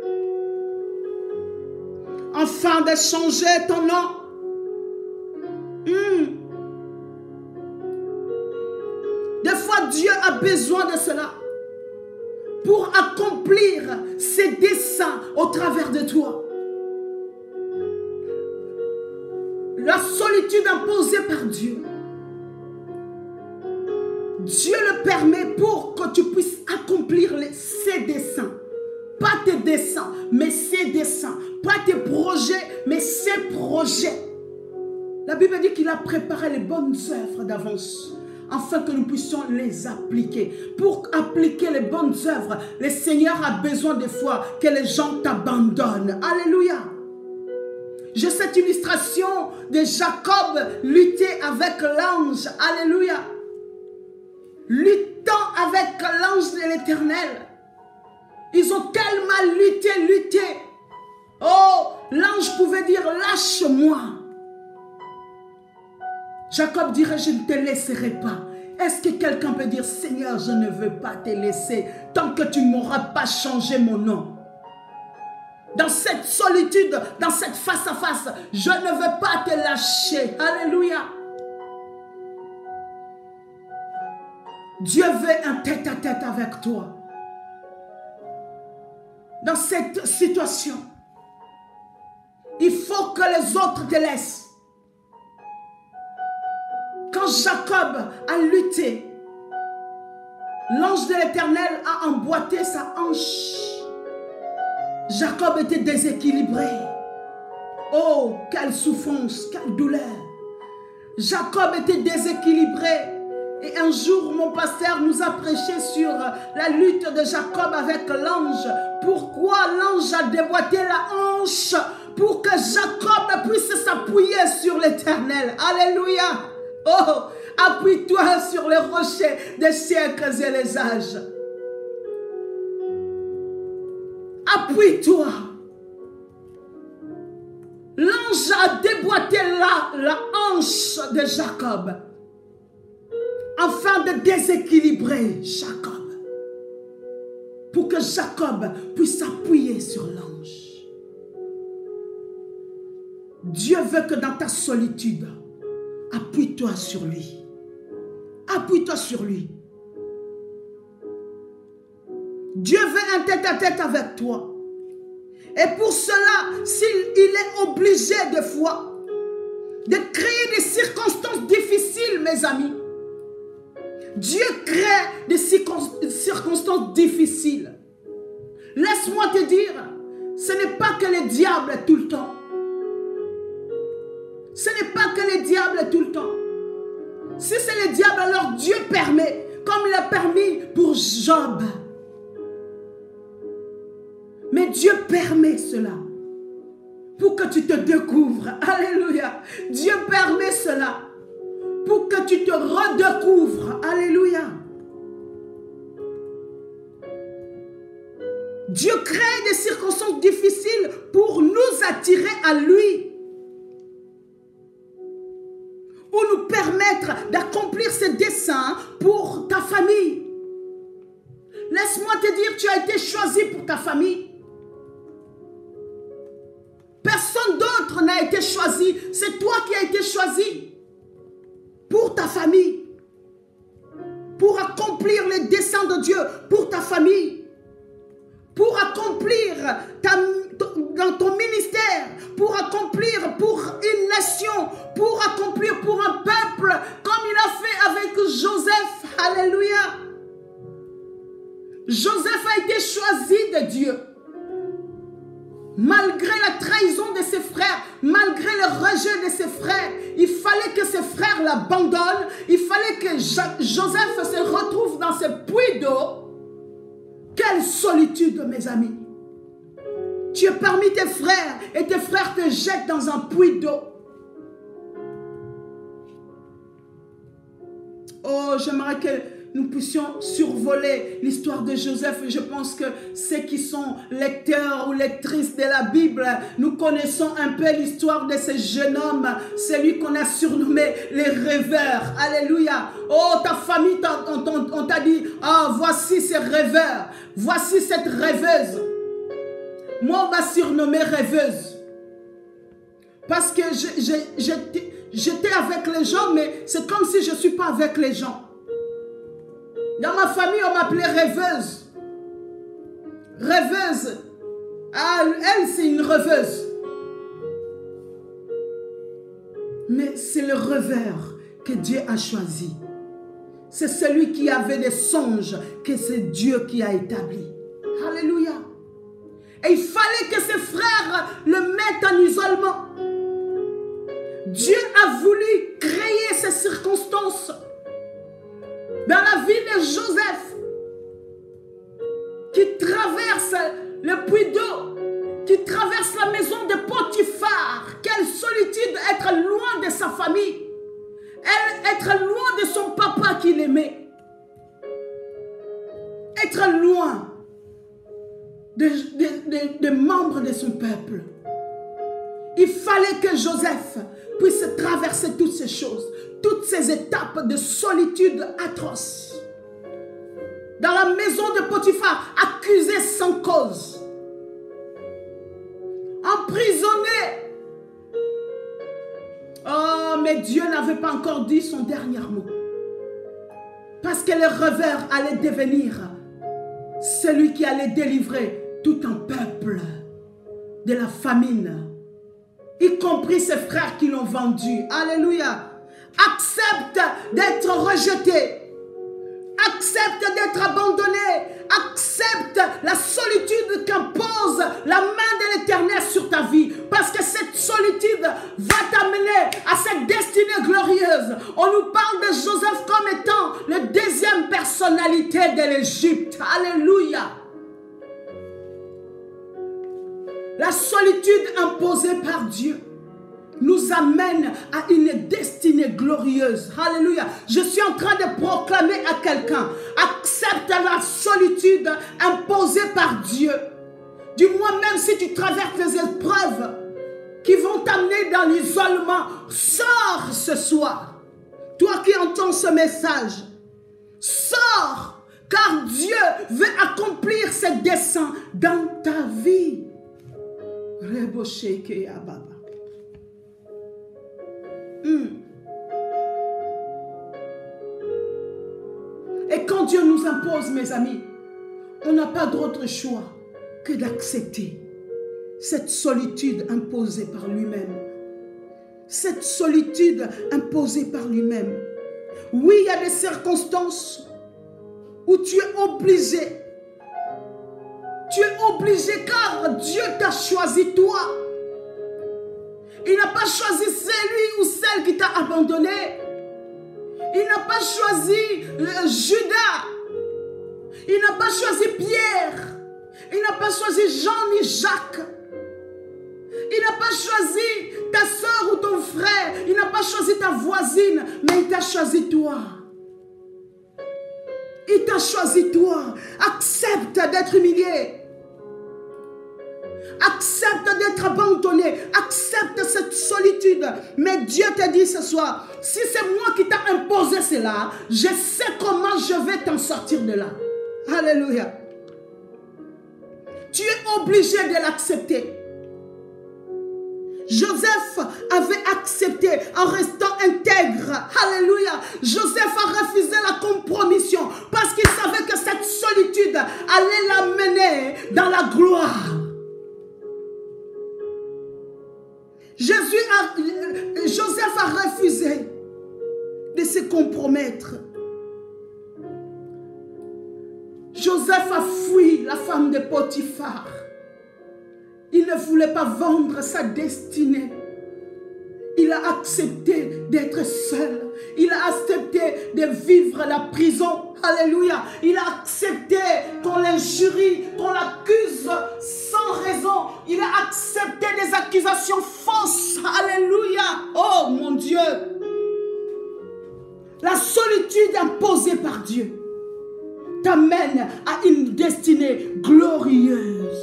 Afin de changer ton nom. Des fois, Dieu a besoin de cela pour accomplir ses desseins au travers de toi. La solitude imposée par Dieu, Dieu le permet pour que tu puisses accomplir ses desseins. Pas tes desseins, mais ses desseins. Pas tes projets, mais ses projets. La Bible dit qu'il a préparé les bonnes œuvres d'avance, afin que nous puissions les appliquer. Pour appliquer les bonnes œuvres, le Seigneur a besoin des fois que les gens t'abandonnent. Alléluia. J'ai cette illustration de Jacob lutter avec l'ange. Alléluia. Luttant avec l'ange de l'Éternel. Ils ont tellement lutté. Oh, l'ange pouvait dire, lâche-moi. Jacob dirait, je ne te laisserai pas. Est-ce que quelqu'un peut dire, Seigneur, je ne veux pas te laisser tant que tu ne m'auras pas changé mon nom? Dans cette solitude, dans cette face-à-face, je ne veux pas te lâcher. Alléluia. Dieu veut un tête-à-tête avec toi. Dans cette situation, il faut que les autres te laissent. Quand Jacob a lutté, l'ange de l'Éternel a emboîté sa hanche. Jacob était déséquilibré. Oh, quelle souffrance, quelle douleur. Jacob était déséquilibré. Et un jour, mon pasteur nous a prêché sur la lutte de Jacob avec l'ange. Pourquoi l'ange a déboîté la hanche? Pour que Jacob puisse s'appuyer sur l'Éternel. Alléluia. Oh, appuie-toi sur les rochers des siècles et les âges. Appuie-toi. L'ange a déboîté la hanche de Jacob afin de déséquilibrer Jacob, pour que Jacob puisse s'appuyer sur l'ange. Dieu veut que dans ta solitude, appuie-toi sur lui. Appuie-toi sur lui. Dieu veut un tête-à-tête avec toi. Et pour cela, s'il est obligé des fois de créer des circonstances difficiles, mes amis. Dieu crée des circonstances difficiles. Laisse-moi te dire, ce n'est pas que le diable tout le temps. Ce n'est pas que le diable tout le temps. Si c'est le diable, alors Dieu permet, comme il a permis pour Job. Mais Dieu permet cela pour que tu te découvres. Alléluia. Dieu permet cela pour que tu te redécouvres. Alléluia. Dieu crée des circonstances difficiles pour nous attirer à lui. Ou nous permettre d'accomplir ses desseins pour ta famille. Laisse-moi te dire, tu as été choisi pour ta famille. Personne d'autre n'a été choisi. C'est toi qui as été choisi pour ta famille. Pour accomplir les desseins de Dieu pour ta famille. Pour accomplir dans ton ministère. Pour accomplir pour une nation. Pour accomplir pour un peuple. Comme il a fait avec Joseph. Alléluia. Joseph a été choisi de Dieu. Malgré la trahison de ses frères, malgré le rejet de ses frères, il fallait que ses frères l'abandonnent. Il fallait que Joseph se retrouve dans ce puits d'eau. Quelle solitude, mes amis. Tu es parmi tes frères et tes frères te jettent dans un puits d'eau. Oh, j'aimerais que nous puissions survoler l'histoire de Joseph. Je pense que ceux qui sont lecteurs ou lectrices de la Bible, nous connaissons un peu l'histoire de ce jeune homme, celui qu'on a surnommé les rêveurs. Alléluia. Oh, ta famille, on t'a dit, ah, voici ces rêveurs, voici cette rêveuse. Moi, on m'a surnommé rêveuse. Parce que j'étais avec les gens, mais c'est comme si je ne suis pas avec les gens. Dans ma famille, on m'appelait rêveuse. Rêveuse. Ah, elle, c'est une rêveuse. Mais c'est le rêveur que Dieu a choisi. C'est celui qui avait des songes que c'est Dieu qui a établi. Alléluia. Et il fallait que ses frères le mettent en isolement. Dieu a voulu créer ces circonstances Dans la vie de Joseph, qui traverse le puits d'eau, qui traverse la maison de Potiphar. Quelle solitude, être loin de sa famille, être loin de son papa qu'il aimait, être loin des membres de son peuple. Il fallait que Joseph puisse traverser toutes ces choses, toutes ces étapes de solitude atroce. Dans la maison de Potiphar, accusé sans cause, emprisonné. Oh, mais Dieu n'avait pas encore dit son dernier mot. Parce que le revers allait devenir celui qui allait délivrer tout un peuple de la famine, y compris ses frères qui l'ont vendu. Alléluia. Accepte d'être rejeté. Accepte d'être abandonné. Accepte la solitude qu'impose la main de l'Éternel sur ta vie. Parce que cette solitude va t'amener à cette destinée glorieuse. On nous parle de Joseph comme étant la deuxième personnalité de l'Égypte. Alléluia. La solitude imposée par Dieu nous amène à une destinée glorieuse. Alléluia. Je suis en train de proclamer à quelqu'un: accepte la solitude imposée par Dieu. Du moins, même si tu traverses des épreuves qui vont t'amener dans l'isolement, sors ce soir. Toi qui entends ce message, sors, car Dieu veut accomplir ses desseins dans ta vie. Et quand Dieu nous impose, mes amis, on n'a pas d'autre choix que d'accepter cette solitude imposée par lui-même. Cette solitude imposée par lui-même. Oui, il y a des circonstances où tu es obligé. Tu es obligé car Dieu t'a choisi toi. Il n'a pas choisi celui ou celle qui t'a abandonné. Il n'a pas choisi Judas. Il n'a pas choisi Pierre. Il n'a pas choisi Jean ni Jacques. Il n'a pas choisi ta soeur ou ton frère. Il n'a pas choisi ta voisine. Mais il t'a choisi toi. Il t'a choisi toi. Accepte d'être humilié. Accepte d'être abandonné. Accepte cette solitude. Mais Dieu te dit ce soir, si c'est moi qui t'ai imposé cela, je sais comment je vais t'en sortir de là. Alléluia. Tu es obligé de l'accepter. Joseph avait accepté en restant intègre. Alléluia. Joseph a refusé la compromission parce qu'il savait que cette solitude allait l'amener dans la gloire. Joseph a refusé de se compromettre. Joseph a fui la femme de Potiphar. Il ne voulait pas vendre sa destinée. Il a accepté d'être seul. Il a accepté de vivre la prison. Alléluia. Il a accepté qu'on l'injurie, qu'on l'accuse sans raison. Il a accepté des accusations fausses. Alléluia. Oh mon Dieu. La solitude imposée par Dieu t'amène à une destinée glorieuse.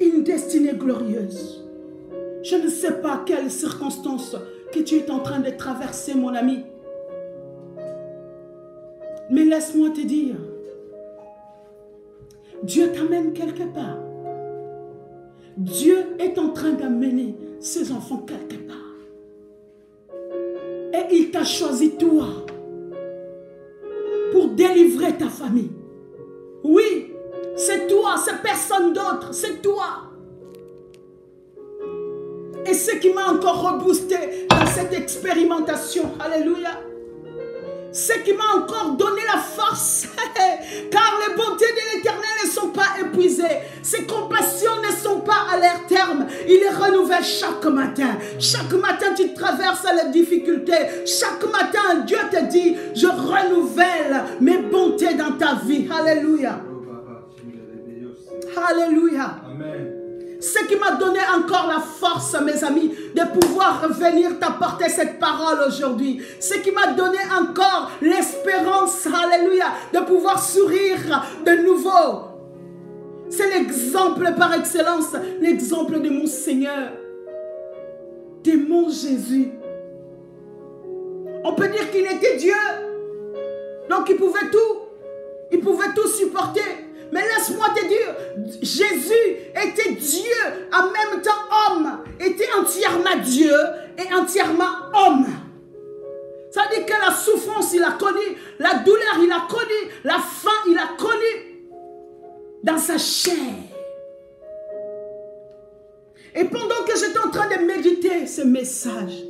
Une destinée glorieuse. Je ne sais pas quelles circonstances que tu es en train de traverser, mon ami. Mais laisse-moi te dire, Dieu t'amène quelque part. Dieu est en train d'amener ses enfants quelque part. Et il t'a choisi toi pour délivrer ta famille. Oui, c'est toi, c'est personne d'autre, c'est toi. Et ce qui m'a encore reboosté dans cette expérimentation, alléluia, Ce qui m'a encore donné la force, car les bontés de l'Éternel ne sont pas épuisées. Ses compassions ne sont pas à leur terme. Il les renouvelle chaque matin. Chaque matin, tu traverses les difficultés. Chaque matin, Dieu te dit, je renouvelle mes bontés dans ta vie. Alléluia. Alléluia. Amen. Ce qui m'a donné encore la force, mes amis, de pouvoir venir t'apporter cette parole aujourd'hui. Ce qui m'a donné encore l'espérance, alléluia, de pouvoir sourire de nouveau. C'est l'exemple par excellence, l'exemple de mon Seigneur, de mon Jésus. On peut dire qu'il était Dieu, donc il pouvait tout supporter. Mais laisse-moi te dire, Jésus était Dieu, en même temps homme, était entièrement Dieu et entièrement homme. Ça veut dire que la souffrance, il a connu, la douleur, il a connu, la faim, il a connu dans sa chair. Et pendant que j'étais en train de méditer ce message,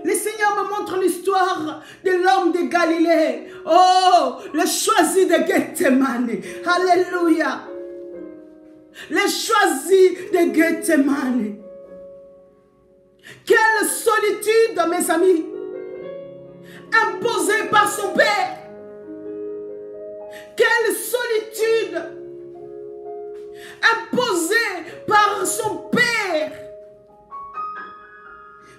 le Seigneur me montre l'histoire de l'homme de Galilée. Oh, le choisi de Gethsemane. Alléluia. Le choisi de Gethsemane. Quelle solitude, mes amis. Imposée par son Père. Quelle solitude. Imposée par son Père.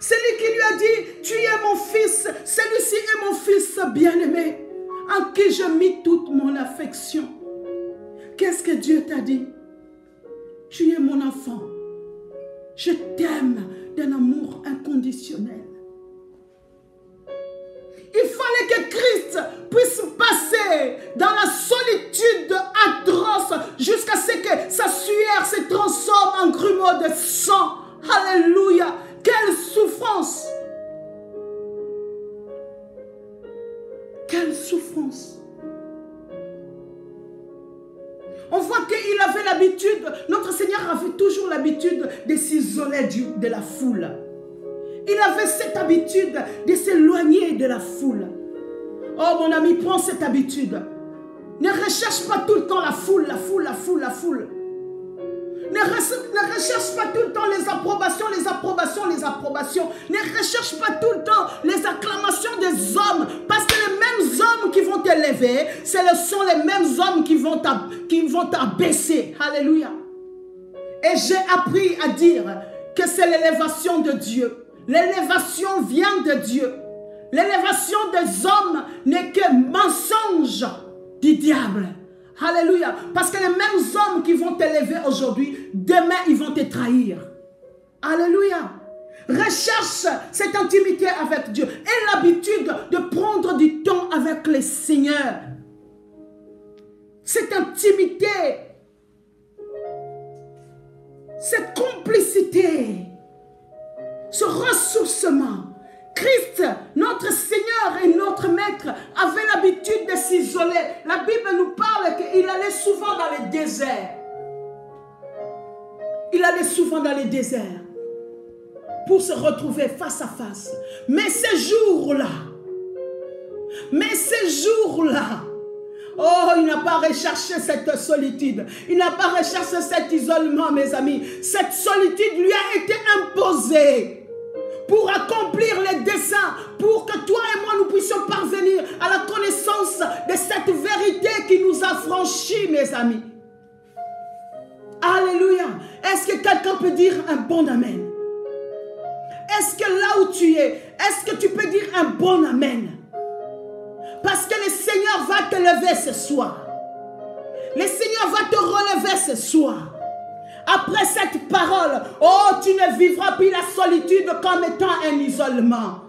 C'est lui qui lui a dit, tu es mon fils, celui-ci est mon fils bien-aimé, en qui je mis toute mon affection. Qu'est-ce que Dieu t'a dit? Tu es mon enfant, je t'aime d'un amour inconditionnel. Il fallait que Christ puisse passer dans la solitude atroce jusqu'à ce que sa sueur se transforme en grumeaux de sang. Alléluia. Quelle souffrance! Quelle souffrance! On voit qu'il avait l'habitude, notre Seigneur avait toujours l'habitude de s'isoler de la foule. Il avait cette habitude de s'éloigner de la foule. Oh mon ami, prends cette habitude. Ne recherche pas tout le temps la foule, la foule, la foule, la foule. Ne recherche pas tout le temps les approbations, les approbations, les approbations. Ne recherche pas tout le temps les acclamations des hommes. Parce que les mêmes hommes qui vont t'élever, ce sont les mêmes hommes qui vont t'abaisser. Alléluia. Et j'ai appris à dire que c'est l'élévation de Dieu. L'élévation vient de Dieu. L'élévation des hommes n'est que mensonge du diable. Alléluia. Parce que les mêmes hommes qui vont t'élever aujourd'hui, demain ils vont te trahir. Alléluia. Recherche cette intimité avec Dieu. Et l'habitude de prendre du temps avec le Seigneur. Cette intimité. Cette complicité. Ce ressourcement. Christ, notre Seigneur et notre Maître, avait l'habitude de s'isoler. La Bible nous parle qu'il allait souvent dans les déserts. Il allait souvent dans les déserts pour se retrouver face à face. Mais ces jours-là, oh, il n'a pas recherché cette solitude. Il n'a pas recherché cet isolement, mes amis. Cette solitude lui a été imposée pour accomplir les desseins, pour que toi et moi nous puissions parvenir à la connaissance de cette vérité qui nous a franchis, mes amis. Alléluia. Est-ce que quelqu'un peut dire un bon amen? Est-ce que là où tu es, est-ce que tu peux dire un bon amen? Parce que le Seigneur va te lever ce soir. Le Seigneur va te relever ce soir. Après cette parole, oh, tu ne vivras plus la solitude comme étant un isolement.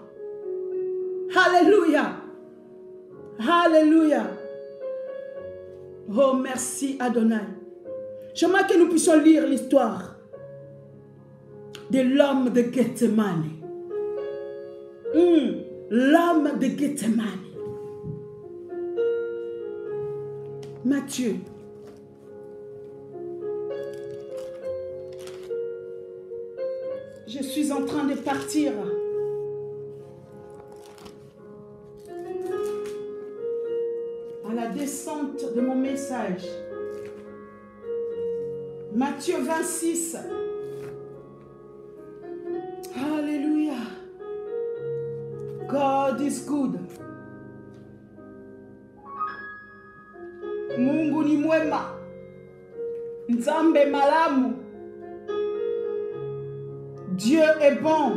Alléluia. Alléluia. Oh, merci Adonai. J'aimerais que nous puissions lire l'histoire de l'homme de Gethsemane. L'homme de Gethsemane. Matthieu. Je suis en train de partir. à la descente de mon message. Matthieu 26. Alléluia. God is good. Mungu ni mwema. Nzambe malamu. Dieu est bon.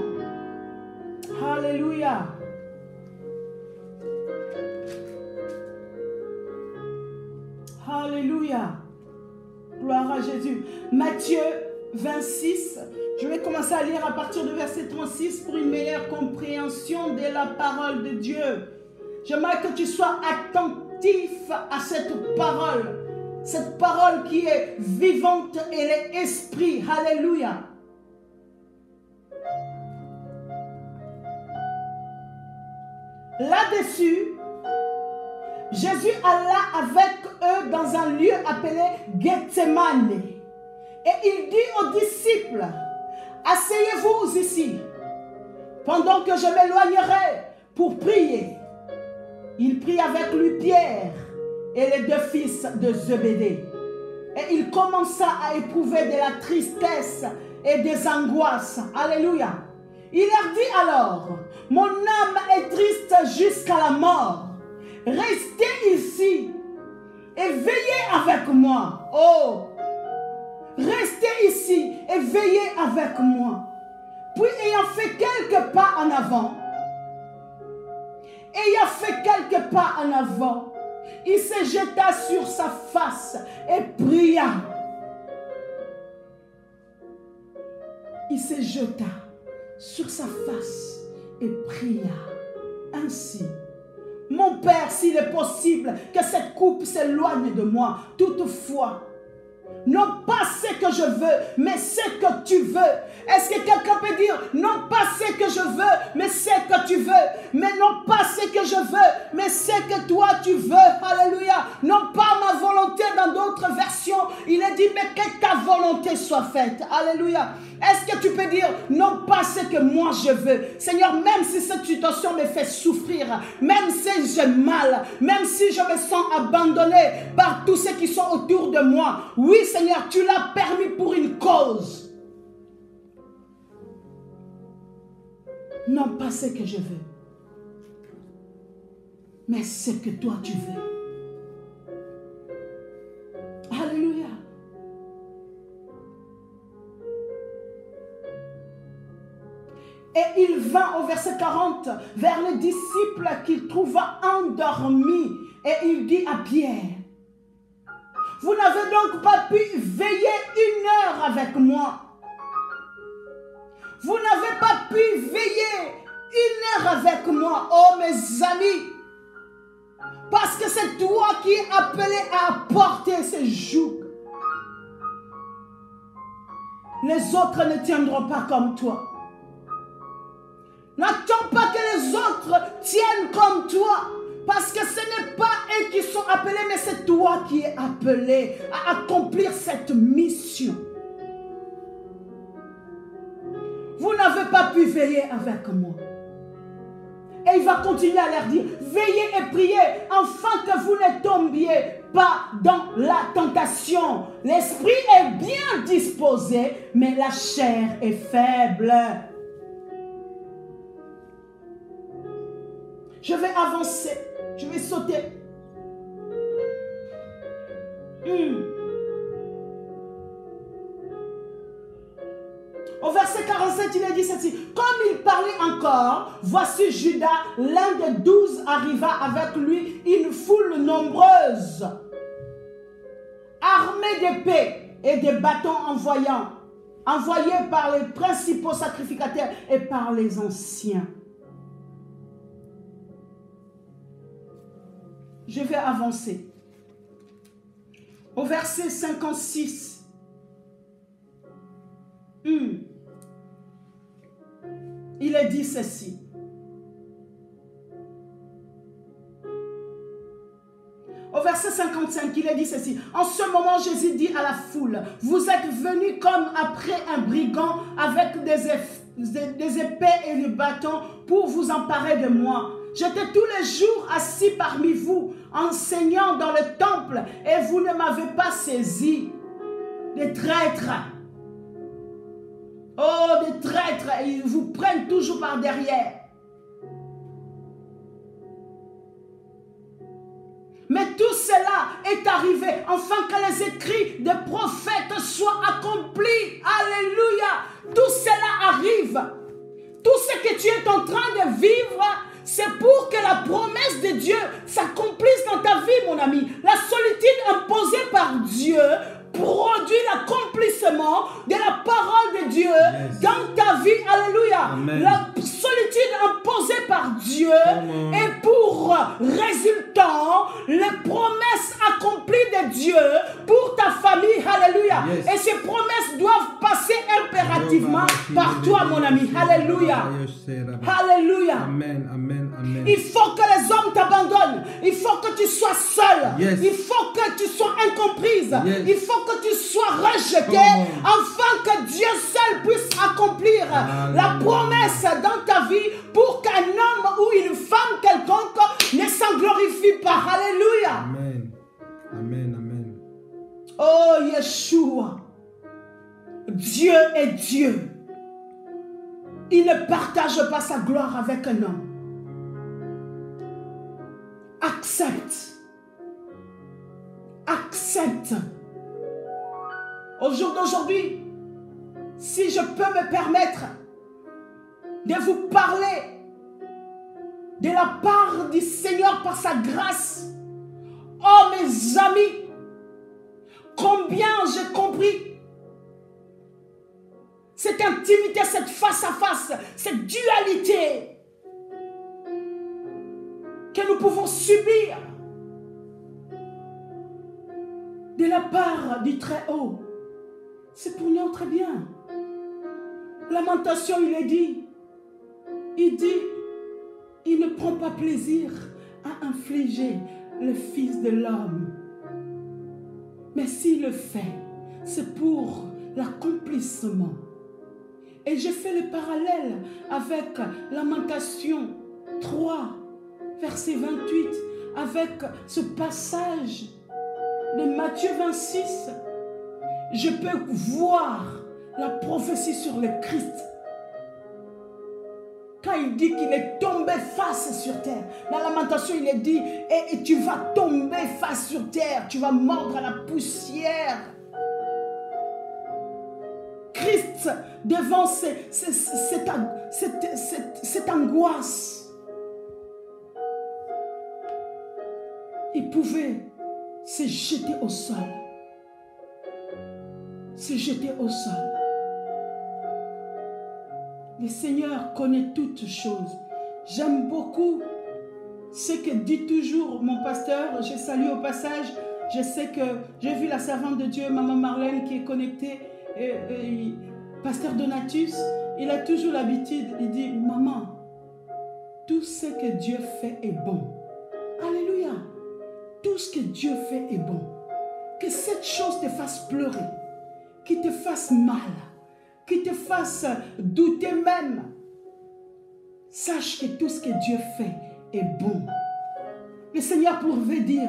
Alléluia. Alléluia. Gloire à Jésus. Matthieu 26. Je vais commencer à lire à partir du verset 36 pour une meilleure compréhension de la parole de Dieu. J'aimerais que tu sois attentif à cette parole qui est vivante et l'esprit. Alléluia. Là-dessus, Jésus alla avec eux dans un lieu appelé Gethsemane. Et il dit aux disciples, asseyez-vous ici, pendant que je m'éloignerai pour prier. Il prit avec lui Pierre et les deux fils de Zébédée. Et il commença à éprouver de la tristesse et des angoisses. Alléluia. Il leur dit alors, mon âme est triste jusqu'à la mort. Restez ici et veillez avec moi. Oh, restez ici et veillez avec moi. Puis ayant fait quelques pas en avant, il se jeta sur sa face et pria. Il se jeta sur sa face et pria ainsi. Mon Père, s'il est possible que cette coupe s'éloigne de moi, toutefois, non pas ce que je veux, mais ce que tu veux. Est-ce que quelqu'un peut dire, non pas ce que je veux, mais ce que tu veux. Mais non pas ce que je veux, mais ce que toi tu veux. Alléluia. Non pas ma volonté dans d'autres versions. Il est dit, mais que ta volonté soit faite. Alléluia. Est-ce que tu peux dire, non pas ce que moi je veux. Seigneur, même si cette situation me fait souffrir, même si j'ai mal, même si je me sens abandonné par tous ceux qui sont autour de moi. Oui, Seigneur, tu l'as permis pour une cause. Non pas ce que je veux, mais ce que toi tu veux. Alléluia. Et il vint au verset 40 vers les disciples qu'il trouva endormis. Et il dit à Pierre, vous n'avez donc pas pu veiller 1 heure avec moi. Vous n'avez pas pu veiller 1 heure avec moi, oh mes amis. Parce que c'est toi qui es appelé à porter ce joug. Les autres ne tiendront pas comme toi. N'attends pas que les autres tiennent comme toi. Parce que ce n'est pas eux qui sont appelés, mais c'est toi qui es appelé à accomplir cette mission. Vous n'avez pas pu veiller avec moi. Et il va continuer à leur dire, veillez et priez, afin que vous ne tombiez pas dans la tentation. L'esprit est bien disposé, mais la chair est faible. Je vais avancer. Je vais sauter. Au verset 47, il est dit ceci. Comme il parlait encore, voici Judas, l'un des 12, arriva avec lui une foule nombreuse, armée d'épées et de bâtons envoyés par les principaux sacrificateurs et par les anciens. Je vais avancer. Au verset 56. Il est dit ceci. Au verset 55, il est dit ceci. En ce moment, Jésus dit à la foule, vous êtes venus comme après un brigand avec des épées et des bâtons pour vous emparer de moi. J'étais tous les jours assis parmi vous, enseignant dans le temple, et vous ne m'avez pas saisi. Des traîtres. Oh, des traîtres, ils vous prennent toujours par derrière. Mais tout cela est arrivé afin que les écrits des prophètes soient accomplis. Alléluia. Tout cela arrive. Tout ce que tu es en train de vivre, c'est pour que la promesse de Dieu s'accomplisse dans ta vie, mon ami. La solitude imposée par Dieu produit l'accomplissement de la parole de Dieu dans ta vie. Alléluia. Amen. La solitude imposée par Dieu est pour résultant les promesses accomplies de Dieu pour ta famille. Alléluia. Et ces promesses doivent passer impérativement par toi, mon ami. Alléluia. Alléluia. Amen, amen, amen. Il faut que les hommes t'abandonnent. Il faut que tu sois seul. Il faut que tu sois incomprise. Il faut que tu sois rejeté afin que Dieu seul puisse accomplir la promesse dans ta vie pour qu'un homme ou une femme quelconque ne s'en glorifie pas. Alléluia. Amen. Amen, amen. Oh Yeshua, Dieu est Dieu. Il ne partage pas sa gloire avec un homme. Accepte. Accepte. Au jour d'aujourd'hui, si je peux me permettre de vous parler de la part du Seigneur par sa grâce, oh mes amis, combien j'ai compris cette intimité, cette face à face, cette dualité que nous pouvons subir de la part du Très-Haut. C'est pour notre bien. Lamentation, il dit, il ne prend pas plaisir à infliger le Fils de l'homme. Mais s'il le fait, c'est pour l'accomplissement. Et je fais le parallèle avec Lamentation 3, verset 28, avec ce passage de Matthieu 26. Je peux voir la prophétie sur le Christ. Quand il dit qu'il est tombé face sur terre. Dans la Lamentation, il est dit, et tu vas tomber face sur terre. Tu vas mordre à la poussière. Christ, devant cette angoisse, il pouvait se jeter au sol. Se jeter au sol. Le Seigneur connaît toutes choses. J'aime beaucoup ce que dit toujours mon pasteur. Je salue au passage. Je sais que j'ai vu la servante de Dieu, Maman Marlène, qui est connectée. Pasteur Donatus, il a toujours l'habitude, il dit, maman, tout ce que Dieu fait est bon. Alléluia. Tout ce que Dieu fait est bon. Que cette chose te fasse pleurer, qui te fasse mal, qui te fasse douter même. Sache que tout ce que Dieu fait est bon. Le Seigneur pouvait dire,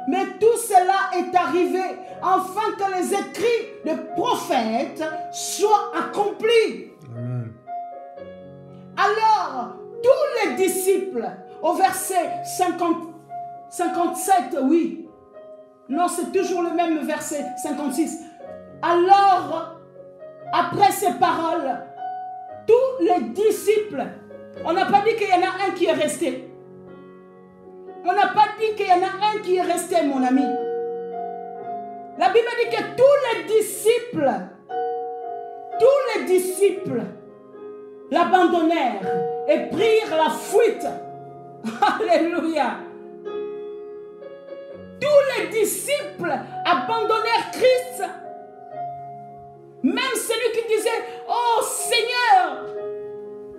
mais tout cela est arrivé afin que les écrits des prophètes soient accomplis. Amen. Alors, tous les disciples, au verset 57, oui. Non, c'est toujours le même verset 56. Alors, après ces paroles, tous les disciples, on n'a pas dit qu'il y en a un qui est resté. On n'a pas dit qu'il y en a un qui est resté, mon ami. La Bible dit que tous les disciples l'abandonnèrent et prirent la fuite. Alléluia. Tous les disciples abandonnèrent Christ. Même celui qui disait, oh Seigneur,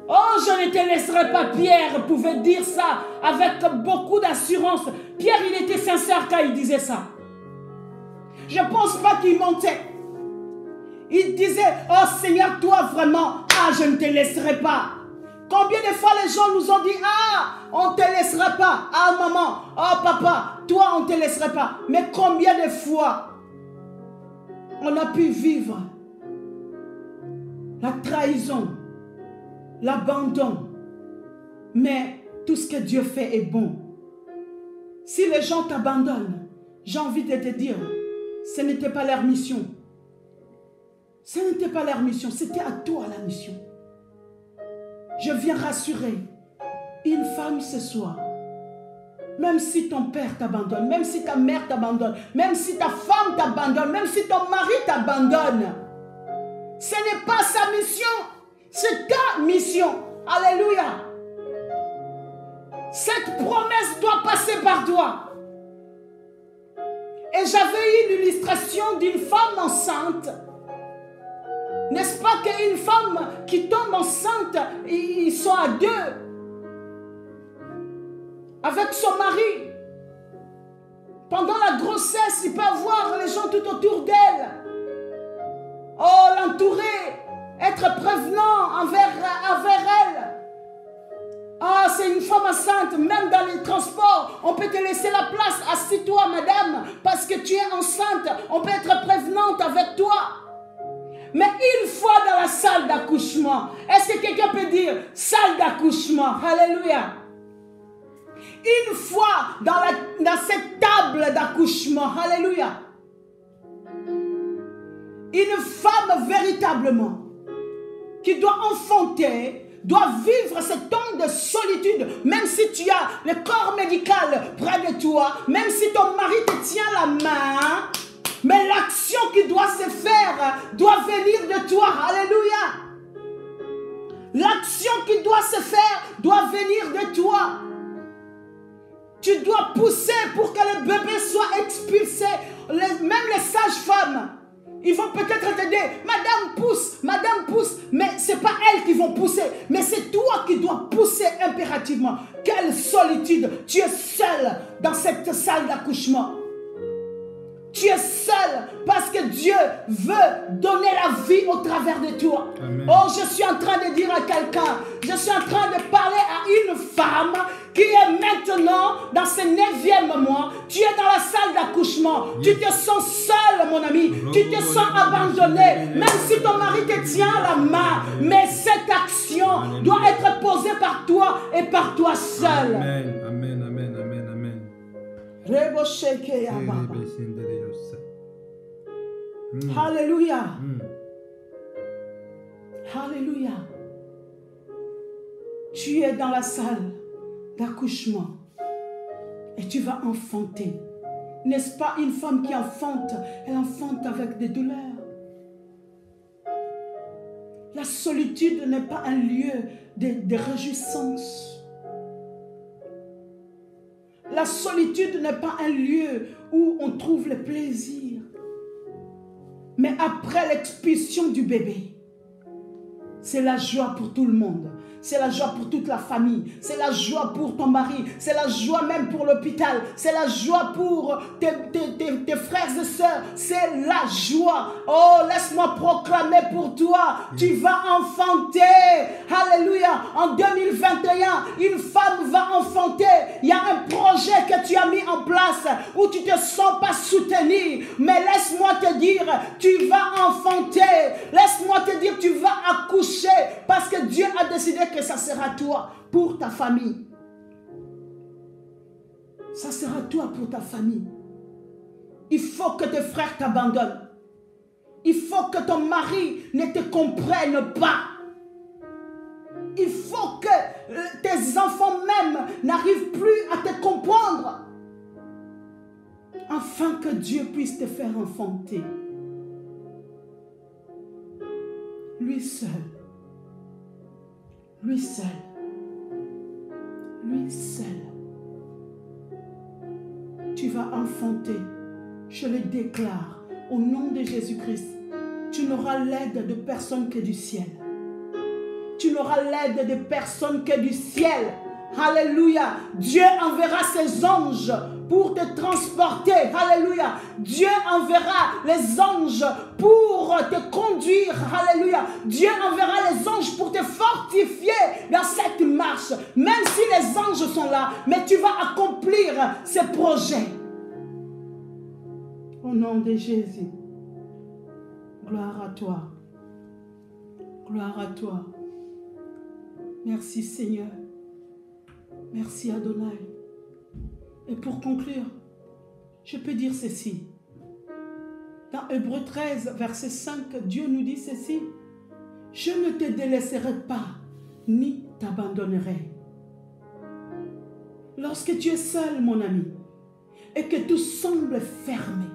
oh, je ne te laisserai pas. Pierre pouvait dire ça avec beaucoup d'assurance. Pierre, il était sincère quand il disait ça. Je ne pense pas qu'il mentait. Il disait, oh Seigneur, toi vraiment, ah, je ne te laisserai pas. Combien de fois les gens nous ont dit, ah, on ne te laissera pas. Ah, maman, oh, papa, toi, on ne te laissera pas. Mais combien de fois on a pu vivre la trahison, l'abandon. Mais tout ce que Dieu fait est bon. Si les gens t'abandonnent, j'ai envie de te dire, ce n'était pas leur mission. Ce n'était pas leur mission, c'était à toi la mission. Je viens rassurer une femme ce soir. Même si ton père t'abandonne, même si ta mère t'abandonne, même si ta femme t'abandonne, même si ton mari t'abandonne, ce n'est pas sa mission, c'est ta mission. Alléluia. Cette promesse doit passer par toi. Et j'avais eu l'illustration d'une femme enceinte. N'est-ce pas qu'une femme qui tombe enceinte, ils sont à deux avec son mari. Pendant la grossesse, il peut avoir les gens tout autour d'elle. Oh, l'entourer, être prévenant envers elle. Ah, c'est une femme enceinte, même dans les transports, on peut te laisser la place. Assis-toi, madame, parce que tu es enceinte. On peut être prévenante avec toi. Mais une fois dans la salle d'accouchement, est-ce que quelqu'un peut dire salle d'accouchement? Alléluia. Une fois dans cette table d'accouchement, alléluia. Une femme véritablement qui doit enfanter, doit vivre ce temps de solitude, même si tu as le corps médical près de toi, même si ton mari te tient la main, mais l'action qui doit se faire doit venir de toi. Alléluia. L'action qui doit se faire doit venir de toi. Tu dois pousser pour que le bébé soit expulsé. Même les sages-femmes, ils vont peut-être t'aider. Madame pousse. Mais ce n'est pas elles qui vont pousser. Mais c'est toi qui dois pousser impérativement. Quelle solitude. Tu es seul dans cette salle d'accouchement. Tu es seul parce que Dieu veut donner la vie au travers de toi. Amen. Oh, je suis en train de dire à quelqu'un, je suis en train de parler à une femme qui est maintenant dans ce 9e mois. Tu es dans la salle d'accouchement. Yes. Tu te sens seul, mon ami. Tu te sens abandonné. Même si ton mari te tient la main. Mais cette action doit être posée par toi et par toi seul. Amen, amen, amen, amen, amen. Alléluia. Alléluia. Tu es dans la salle d'accouchement et tu vas enfanter. N'est-ce pas une femme qui enfante? Elle enfante avec des douleurs. La solitude n'est pas un lieu de réjouissance. La solitude n'est pas un lieu où on trouve le plaisir. Mais après l'expulsion du bébé, c'est la joie pour tout le monde. C'est la joie pour toute la famille. C'est la joie pour ton mari. C'est la joie même pour l'hôpital. C'est la joie pour tes frères et sœurs. C'est la joie. Oh, laisse-moi proclamer pour toi. Tu vas enfanter. Alléluia. En 2021, une femme va enfanter. Il y a un projet que tu as mis en place où tu ne te sens pas soutenu. Mais laisse-moi te dire, tu vas enfanter. Laisse-moi te dire, tu vas accoucher. Parce que Dieu a décidé que ça sera toi pour ta famille. Ça sera toi pour ta famille. Il faut que tes frères t'abandonnent. Il faut que ton mari ne te comprenne pas. Il faut que tes enfants même n'arrivent plus à te comprendre. Afin que Dieu puisse te faire enfanter. Lui seul. Lui seul. Lui seul. Tu vas enfanter. Je le déclare au nom de Jésus-Christ. Tu n'auras l'aide de personne que du ciel. Tu n'auras l'aide de personne que du ciel. Alléluia. Dieu enverra ses anges pour te transporter. Alléluia. Dieu enverra les anges pour te conduire. Alléluia. Dieu enverra les anges pour te fortifier dans cette marche. Même si les anges sont là, mais tu vas accomplir ces projets. Au nom de Jésus. Gloire à toi. Gloire à toi. Merci Seigneur. Merci Adonai. Et pour conclure, je peux dire ceci. Dans Hébreux 13, verset 5, Dieu nous dit ceci. Je ne te délaisserai pas, ni t'abandonnerai. Lorsque tu es seul, mon ami, et que tout semble fermé,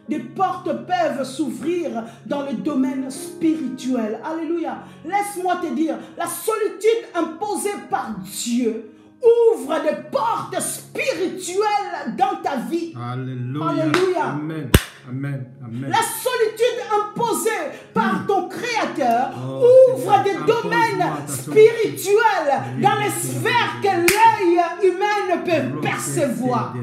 des portes peuvent s'ouvrir dans le domaine spirituel. Alléluia. Laisse-moi te dire, la solitude imposée par Dieu ouvre des portes spirituelles dans ta vie. Alléluia. Alléluia. Amen. Amen. Amen. La solitude imposée par ton Créateur ouvre des domaines spirituels dans les sphères que l'œil humain ne peut percevoir.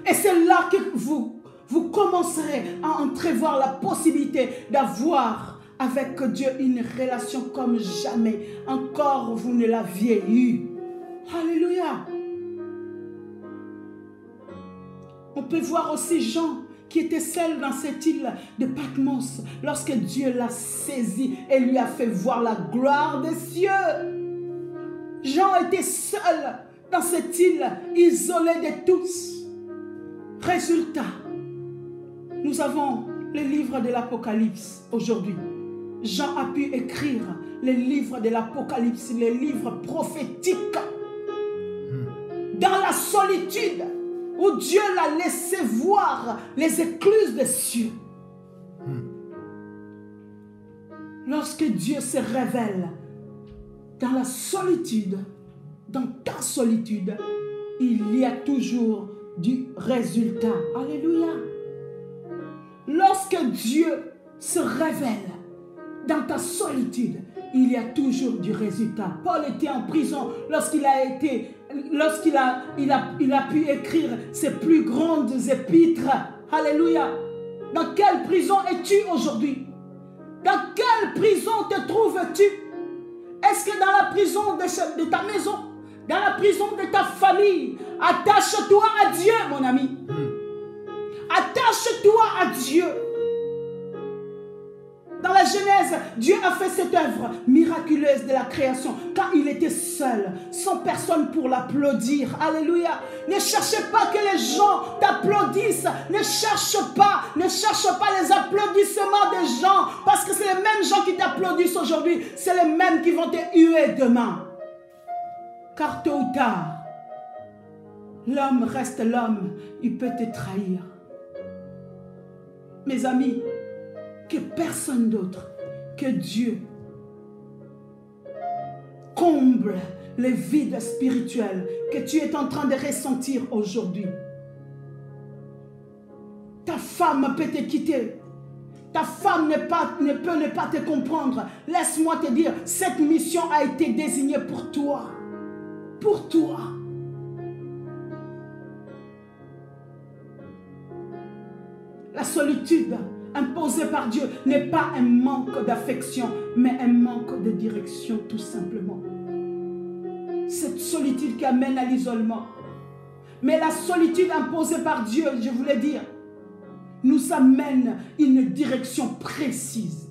Et c'est là que vous commencerez à entrevoir la possibilité d'avoir avec Dieu une relation comme jamais encore vous ne l'aviez eue. Alléluia. On peut voir aussi Jean qui était seul dans cette île de Patmos lorsque Dieu l'a saisi et lui a fait voir la gloire des cieux. Jean était seul dans cette île, isolé de tous. Résultat, nous avons les livres de l'Apocalypse aujourd'hui. Jean a pu écrire les livres de l'Apocalypse, les livres prophétiques. Dans la solitude, où Dieu l'a laissé voir les écluses des cieux. Lorsque Dieu se révèle dans la solitude, dans ta solitude, il y a toujours du résultat. Alléluia. Lorsque Dieu se révèle dans ta solitude, il y a toujours du résultat. Paul était en prison lorsqu'il a pu écrire ses plus grandes épîtres. Alléluia. Dans quelle prison es-tu aujourd'hui? Dans quelle prison te trouves-tu? Est-ce que dans la prison de ta maison? Dans la prison de ta famille? Attache-toi à Dieu, mon ami. Attache-toi à Dieu. Dans la Genèse, Dieu a fait cette œuvre miraculeuse de la création quand il était seul, sans personne pour l'applaudir. Alléluia. Ne cherchez pas que les gens t'applaudissent. Ne cherche pas les applaudissements des gens, parce que c'est les mêmes gens qui t'applaudissent aujourd'hui, c'est les mêmes qui vont te huer demain. Car tôt ou tard, l'homme reste l'homme, il peut te trahir. Mes amis, que personne d'autre que Dieu comble les vides spirituels que tu es en train de ressentir aujourd'hui. Ta femme peut te quitter. Ta femme ne peut ne pas te comprendre. Laisse-moi te dire, cette mission a été désignée pour toi. Pour toi. La solitude imposée par Dieu n'est pas un manque d'affection, mais un manque de direction, tout simplement. Cette solitude qui amène à l'isolement. Mais la solitude imposée par Dieu, je voulais dire, nous amène une direction précise.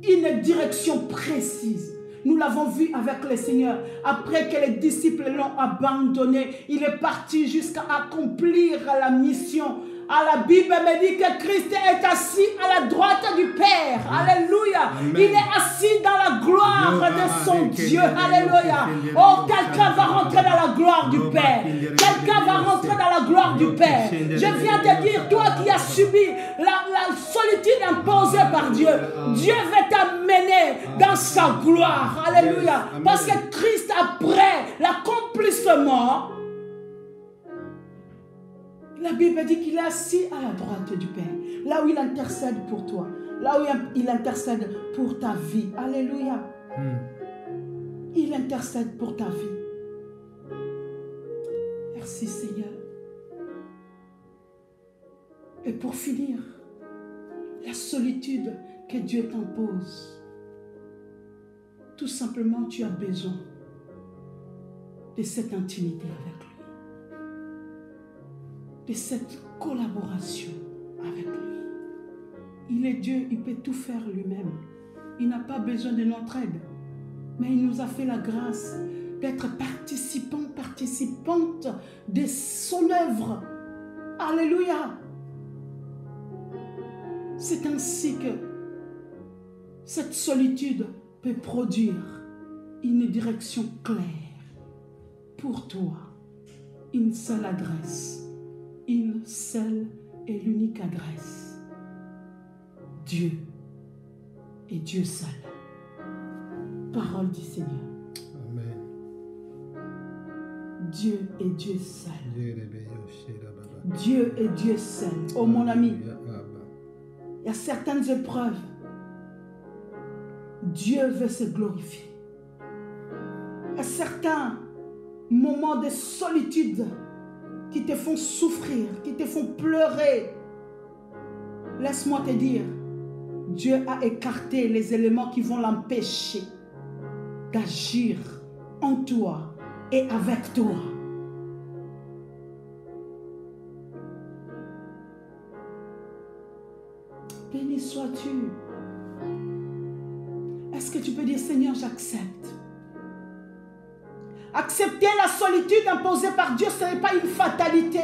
Une direction précise. Nous l'avons vu avec le Seigneur. Après que les disciples l'ont abandonné, il est parti jusqu'à accomplir la mission. La Bible me dit que Christ est assis à la droite du Père. Alléluia. Amen. Il est assis dans la gloire de son Dieu. Alléluia. Oh, quelqu'un va rentrer dans la gloire du Père. Quelqu'un va rentrer dans la gloire du Père. Je viens te dire, toi qui as subi la solitude imposée par Dieu, Dieu veut t'amener dans sa gloire. Alléluia. Parce que Christ, après l'accomplissement, la Bible dit qu'il est assis à la droite du Père, là où il intercède pour toi, là où il intercède pour ta vie. Alléluia. Il intercède pour ta vie. Merci Seigneur. Et pour finir, la solitude que Dieu t'impose. Tout simplement, tu as besoin de cette intimité avec lui. De cette collaboration avec lui. Il est Dieu, il peut tout faire lui-même. Il n'a pas besoin de notre aide. Mais il nous a fait la grâce d'être participants, participantes de son œuvre. Alléluia. C'est ainsi que cette solitude peut produire une direction claire pour toi. Une seule adresse. Une seule et l'unique adresse. Dieu et Dieu seul. Parole du Seigneur. Amen. Dieu et Dieu seul. Dieu et Dieu seul. Oh mon ami, il y a certaines épreuves. Dieu veut se glorifier. Il y a certains moments de solitude qui te font souffrir, qui te font pleurer. Laisse-moi te dire, Dieu a écarté les éléments qui vont l'empêcher d'agir en toi et avec toi. Béni sois-tu. Est-ce que tu peux dire, Seigneur, j'accepte? Accepter la solitude imposée par Dieu, ce n'est pas une fatalité.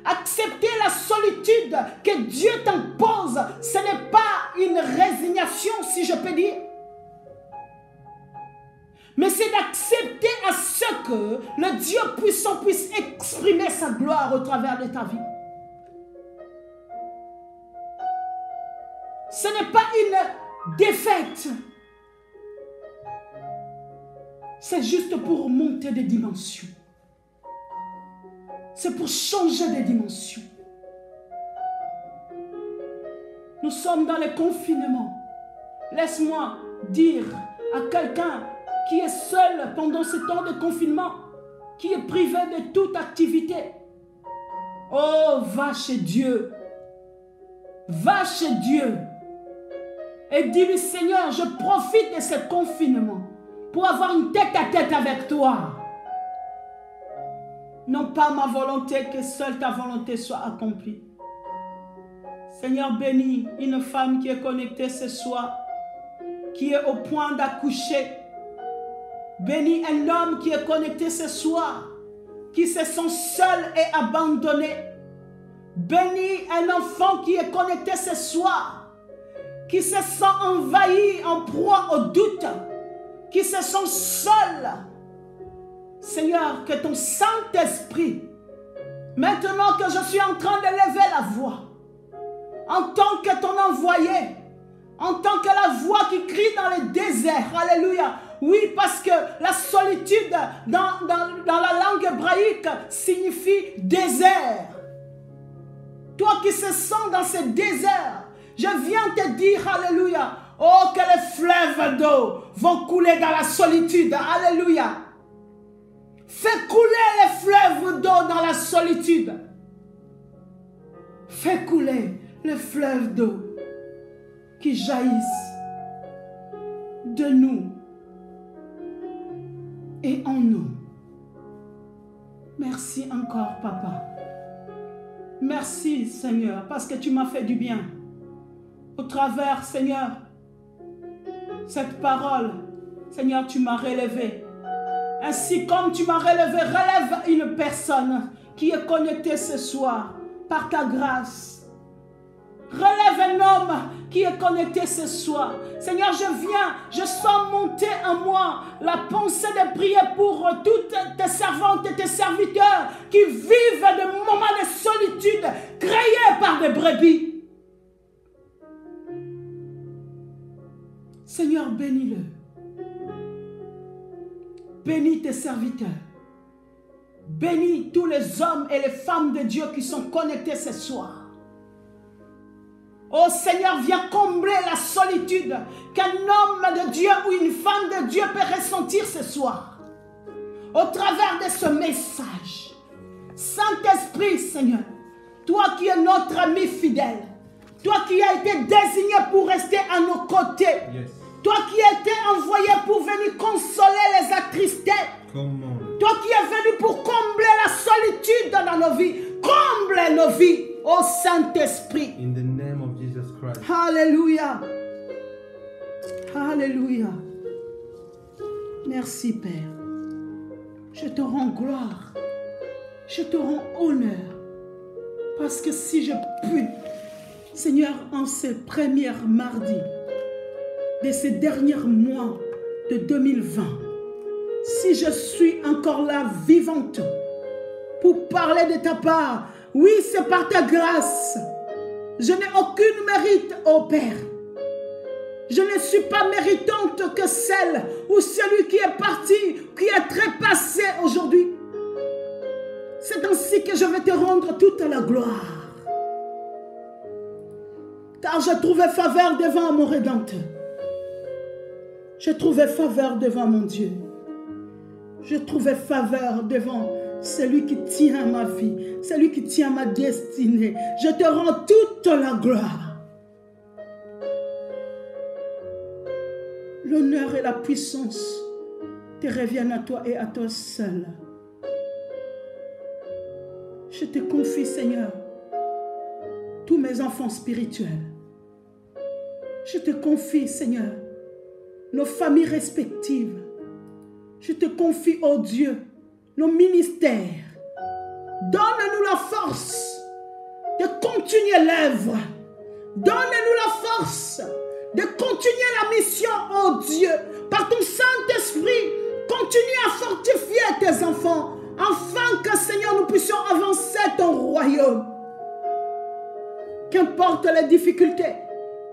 Accepter la solitude que Dieu t'impose, ce n'est pas une résignation, si je peux dire. Mais c'est d'accepter à ce que le Dieu puissant puisse exprimer sa gloire au travers de ta vie. Ce n'est pas une défaite. C'est juste pour monter des dimensions. C'est pour changer des dimensions. Nous sommes dans le confinement. Laisse-moi dire à quelqu'un qui est seul pendant ce temps de confinement, qui est privé de toute activité. Oh, va chez Dieu. Va chez Dieu. Et dis-lui, Seigneur, je profite de ce confinement pour avoir une tête-à-tête avec toi. Non pas ma volonté, que seule ta volonté soit accomplie. Seigneur, bénis une femme qui est connectée ce soir, qui est au point d'accoucher. Bénis un homme qui est connecté ce soir, qui se sent seul et abandonné. Bénis un enfant qui est connecté ce soir, qui se sent envahi, en proie au doute, qui se sent seul. Seigneur, que ton Saint-Esprit, maintenant que je suis en train de lever la voix, en tant que ton envoyé, en tant que la voix qui crie dans le désert, alléluia. Oui, parce que la solitude dans la langue hébraïque signifie désert. Toi qui se sens dans ce désert, je viens te dire, alléluia, oh, que les fleuves d'eau vont couler dans la solitude, alléluia. Fais couler les fleuves d'eau dans la solitude. Fais couler les fleuves d'eau qui jaillissent de nous et en nous. Merci encore, Papa. Merci, Seigneur, parce que tu m'as fait du bien. Au travers, Seigneur, cette parole, Seigneur, tu m'as relevé. Ainsi comme tu m'as relevé, relève une personne qui est connectée ce soir par ta grâce. Relève un homme qui est connecté ce soir. Seigneur, je sens monter en moi la pensée de prier pour toutes tes servantes et tes serviteurs qui vivent des moments de solitude créés par des brebis. Seigneur, bénis-le. Bénis tes serviteurs. Bénis tous les hommes et les femmes de Dieu qui sont connectés ce soir. Oh Seigneur, viens combler la solitude qu'un homme de Dieu ou une femme de Dieu peut ressentir ce soir. au travers de ce message. Saint-Esprit, Seigneur, toi qui es notre ami fidèle, toi qui as été désigné pour rester à nos côtés, toi qui as été envoyé pour venir consoler les attristés, toi qui es venu pour combler la solitude dans nos vies, comble nos vies, ô Saint-Esprit. In the name of Jesus Christ. Alléluia. Alléluia. Merci, Père. Je te rends gloire. Je te rends honneur. Parce que si je puis, Seigneur, en ces premiers mardis de ces derniers mois de 2020, si je suis encore là vivante pour parler de ta part, oui, c'est par ta grâce. Je n'ai aucun mérite, ô Père. Je ne suis pas méritante que celle ou celui qui est parti, qui est trépassé aujourd'hui. C'est ainsi que je vais te rendre toute la gloire. Car je trouvais faveur devant mon Rédempteur. Je trouvais faveur devant mon Dieu. Je trouvais faveur devant celui qui tient ma vie, celui qui tient ma destinée. Je te rends toute la gloire. L'honneur et la puissance te reviennent à toi et à toi seul. Je te confie, Seigneur, tous mes enfants spirituels. Je te confie, Seigneur, nos familles respectives. Je te confie, oh Dieu, nos ministères. Donne-nous la force de continuer l'œuvre. Donne-nous la force de continuer la mission, oh Dieu. Par ton Saint-Esprit, continue à fortifier tes enfants, afin que, Seigneur, nous puissions avancer ton royaume. Qu'importe les difficultés,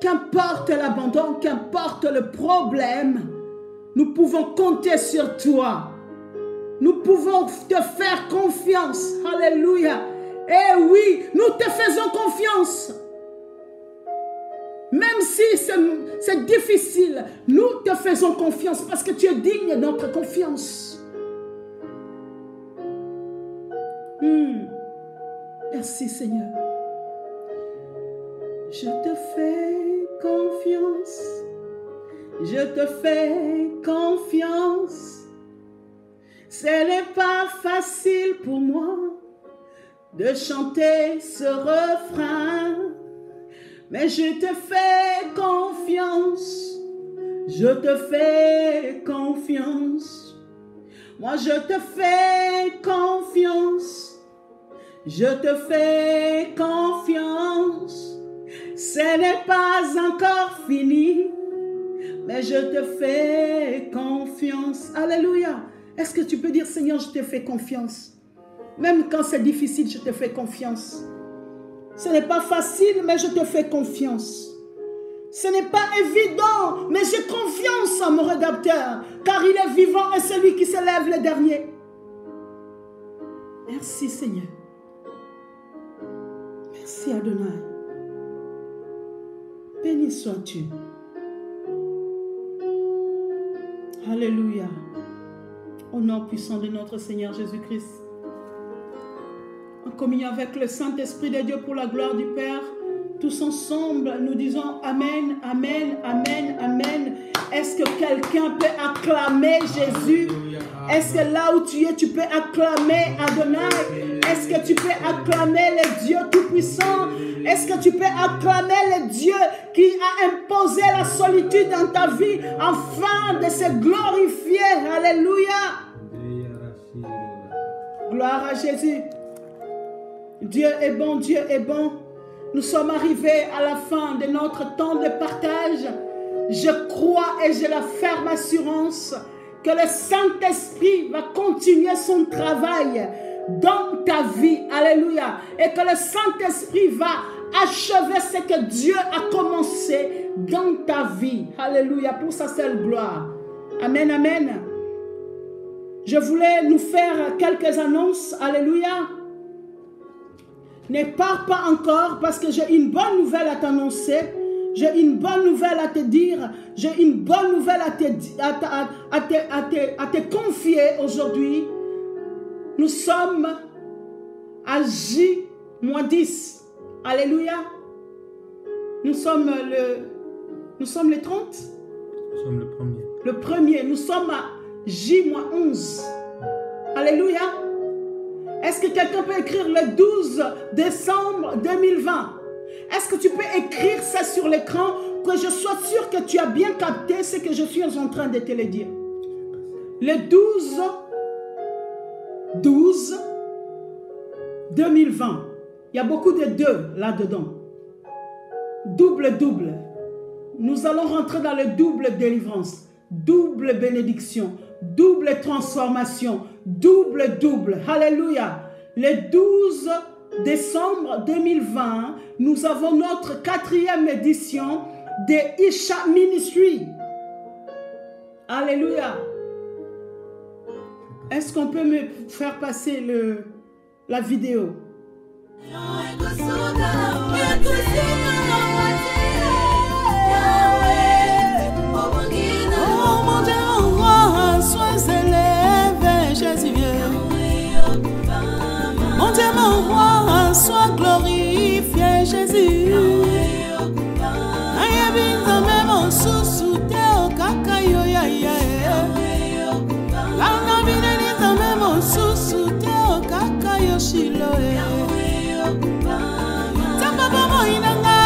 qu'importe l'abandon, qu'importe le problème, nous pouvons compter sur toi. Nous pouvons te faire confiance. Alléluia. Et oui, nous te faisons confiance. Même si c'est difficile, nous te faisons confiance parce que tu es digne de notre confiance. Merci, Seigneur. Je te fais confiance. Je te fais confiance. Ce n'est pas facile pour moi de chanter ce refrain, mais je te fais confiance. Je te fais confiance. Moi, je te fais confiance. Je te fais confiance. Ce n'est pas encore fini, mais je te fais confiance. Alléluia. Est-ce que tu peux dire, Seigneur, je te fais confiance? Même quand c'est difficile, je te fais confiance. Ce n'est pas facile, mais je te fais confiance. Ce n'est pas évident, mais j'ai confiance en mon Rédempteur, car il est vivant et c'est lui qui se lève le dernier. Merci, Seigneur. Merci, Adonai. Béni sois-tu. Alléluia. Au nom puissant de notre Seigneur Jésus-Christ. En communion avec le Saint-Esprit de Dieu pour la gloire du Père, tous ensemble, nous disons Amen, Amen, Amen, Amen. Est-ce que quelqu'un peut acclamer Jésus? Est-ce que là où tu es, tu peux acclamer Adonai? Est-ce que tu peux acclamer le Dieu Tout-Puissant? Est-ce que tu peux acclamer le Dieu qui a imposé la solitude dans ta vie afin de se glorifier? Alléluia. Gloire à Jésus. Dieu est bon, Dieu est bon. Nous sommes arrivés à la fin de notre temps de partage. Je crois et j'ai la ferme assurance que le Saint-Esprit va continuer son travail dans ta vie. Alléluia. Et que le Saint-Esprit va achever ce que Dieu a commencé dans ta vie. Alléluia. Pour sa seule gloire. Amen, amen. Je voulais nous faire quelques annonces. Alléluia. Ne pars pas encore parce que j'ai une bonne nouvelle à t'annoncer. J'ai une bonne nouvelle à te dire. J'ai une bonne nouvelle à te confier aujourd'hui. Nous sommes à J-10. Alléluia. Nous sommes le 30. Nous sommes le premier. Le premier. Nous sommes à J-11. Alléluia. Est-ce que quelqu'un peut écrire le 12 décembre 2020? Est-ce que tu peux écrire ça sur l'écran, que je sois sûr que tu as bien capté ce que je suis en train de te le dire? Le 12 2020. Il y a beaucoup de 2 là-dedans. Double. Nous allons rentrer dans le double délivrance, double bénédiction, double transformation, double. Alléluia. Le 12 décembre 2020, nous avons notre 4e édition de Isha Ministry. Alléluia. Est-ce qu'on peut me faire passer la vidéo? Mon Dieu, mon roi, sois glorifié, Jésus. Ayabinza même sous teo kakayo ya ya. La nabinza même sous teo kakayo shiloe. Tapapa moinanga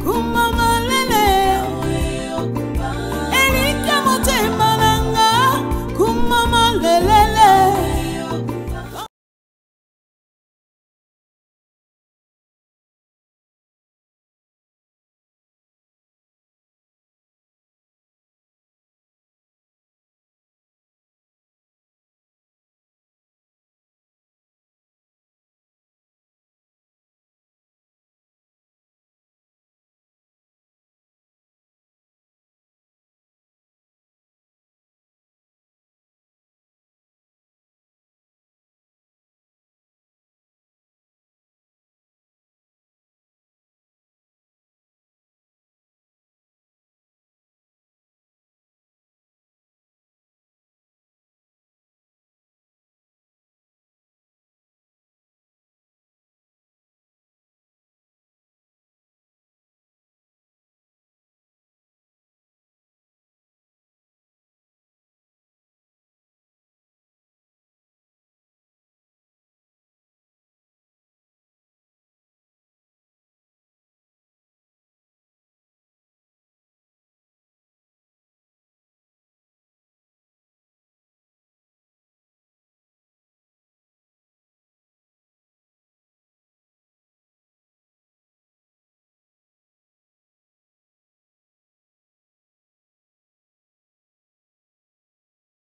kumama lele. Elika motema nanga kumama lelele.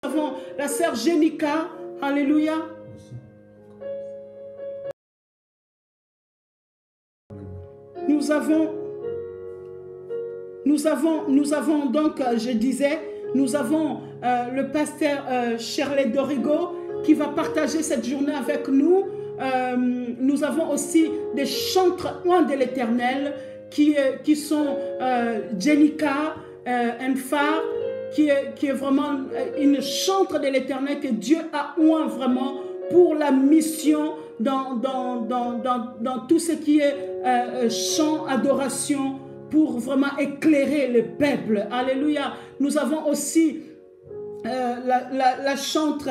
Nous avons la sœur Jenica. Alléluia. Nous avons donc, je disais, nous avons le pasteur Shirley Dorigo qui va partager cette journée avec nous. Nous avons aussi des chantres oints de l'Éternel qui sont Jenica Enfar, qui est vraiment une chantre de l'Éternel que Dieu a oint vraiment pour la mission dans tout ce qui est chant, adoration, pour vraiment éclairer le peuple. Alléluia. Nous avons aussi la chantre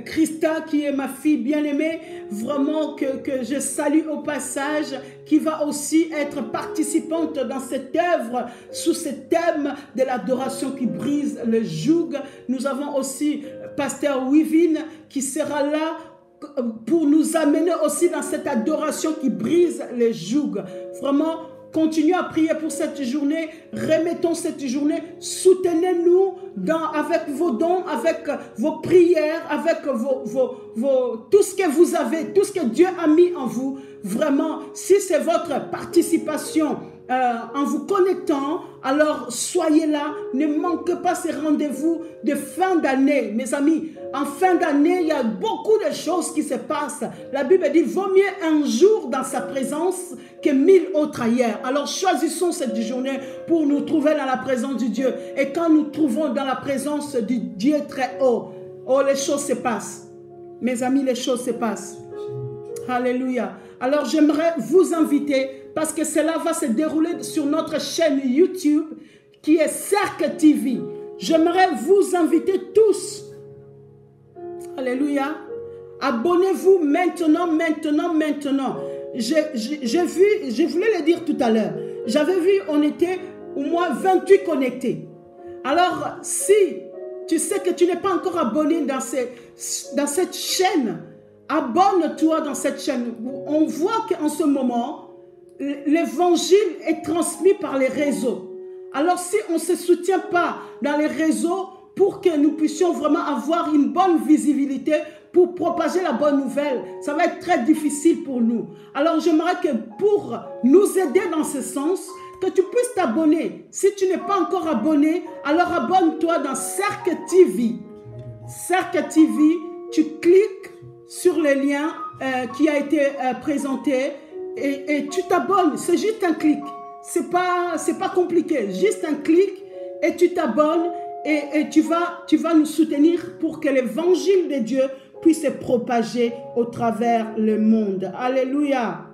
Christa, qui est ma fille bien-aimée, vraiment que je salue au passage, qui va aussi être participante dans cette œuvre sous ce thème de l'adoration qui brise le joug. Nous avons aussi pasteur Wivine qui sera là pour nous amener aussi dans cette adoration qui brise le joug. Vraiment, continuez à prier pour cette journée. Remettons cette journée. Soutenez-nous avec vos dons, avec vos prières, avec tout ce que vous avez, tout ce que Dieu a mis en vous. Vraiment, si c'est votre participation en vous connectant. Alors soyez là, ne manquez pas ces rendez-vous de fin d'année. Mes amis, en fin d'année, il y a beaucoup de choses qui se passent. La Bible dit, vaut mieux un jour dans sa présence que 1000 autres ailleurs. Alors choisissons cette journée pour nous trouver dans la présence du Dieu. Et quand nous trouvons dans la présence du Dieu très haut, oh, les choses se passent. Mes amis, les choses se passent. Alléluia. Alors j'aimerais vous inviter, parce que cela va se dérouler sur notre chaîne YouTube qui est Cercle TV. J'aimerais vous inviter tous. Alléluia. Abonnez-vous maintenant. Je voulais le dire tout à l'heure. J'avais vu, on était au moins 28 connectés. Alors, si tu sais que tu n'es pas encore abonné dans cette chaîne, abonne-toi dans cette chaîne. On voit qu'en ce moment, l'évangile est transmis par les réseaux. Alors si on ne se soutient pas dans les réseaux pour que nous puissions vraiment avoir une bonne visibilité pour propager la bonne nouvelle, ça va être très difficile pour nous. Alors j'aimerais que pour nous aider dans ce sens, que tu puisses t'abonner. Si tu n'es pas encore abonné, alors abonne-toi dans Cercle TV. Cercle TV, tu cliques sur le lien qui a été présenté et tu t'abonnes. C'est juste un clic. C'est pas compliqué. Juste un clic et tu t'abonnes et tu vas nous soutenir pour que l'évangile de Dieu puisse se propager au travers le monde. Alléluia.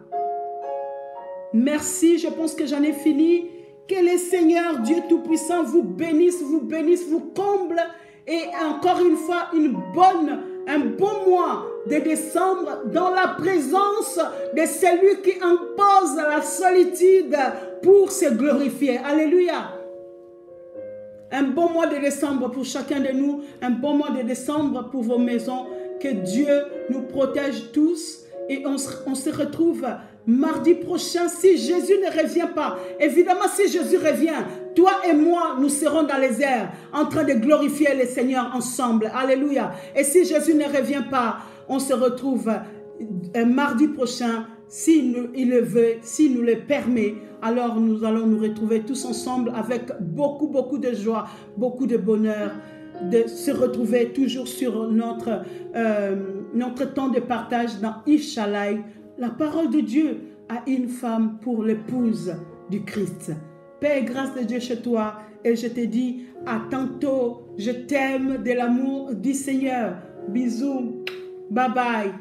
Merci, je pense que j'en ai fini. Que le Seigneur Dieu Tout-Puissant vous bénisse, vous comble. Et encore une fois, un bon mois de décembre dans la présence de celui qui impose la solitude pour se glorifier. Alléluia. Un bon mois de décembre pour chacun de nous. Un bon mois de décembre pour vos maisons. Que Dieu nous protège tous. Et on se retrouve mardi prochain si Jésus ne revient pas. Évidemment, si Jésus revient, toi et moi, nous serons dans les airs en train de glorifier le Seigneur ensemble. Alléluia. Et si Jésus ne revient pas, on se retrouve mardi prochain, s'il le veut, s'il nous le permet. Alors nous allons nous retrouver tous ensemble avec beaucoup de joie, beaucoup de bonheur, de se retrouver toujours sur notre temps de partage dans Ishalai, la parole de Dieu à une femme pour l'épouse du Christ. Paix et grâce de Dieu chez toi. Et je te dis à tantôt. Je t'aime de l'amour du Seigneur. Bisous. Bye bye.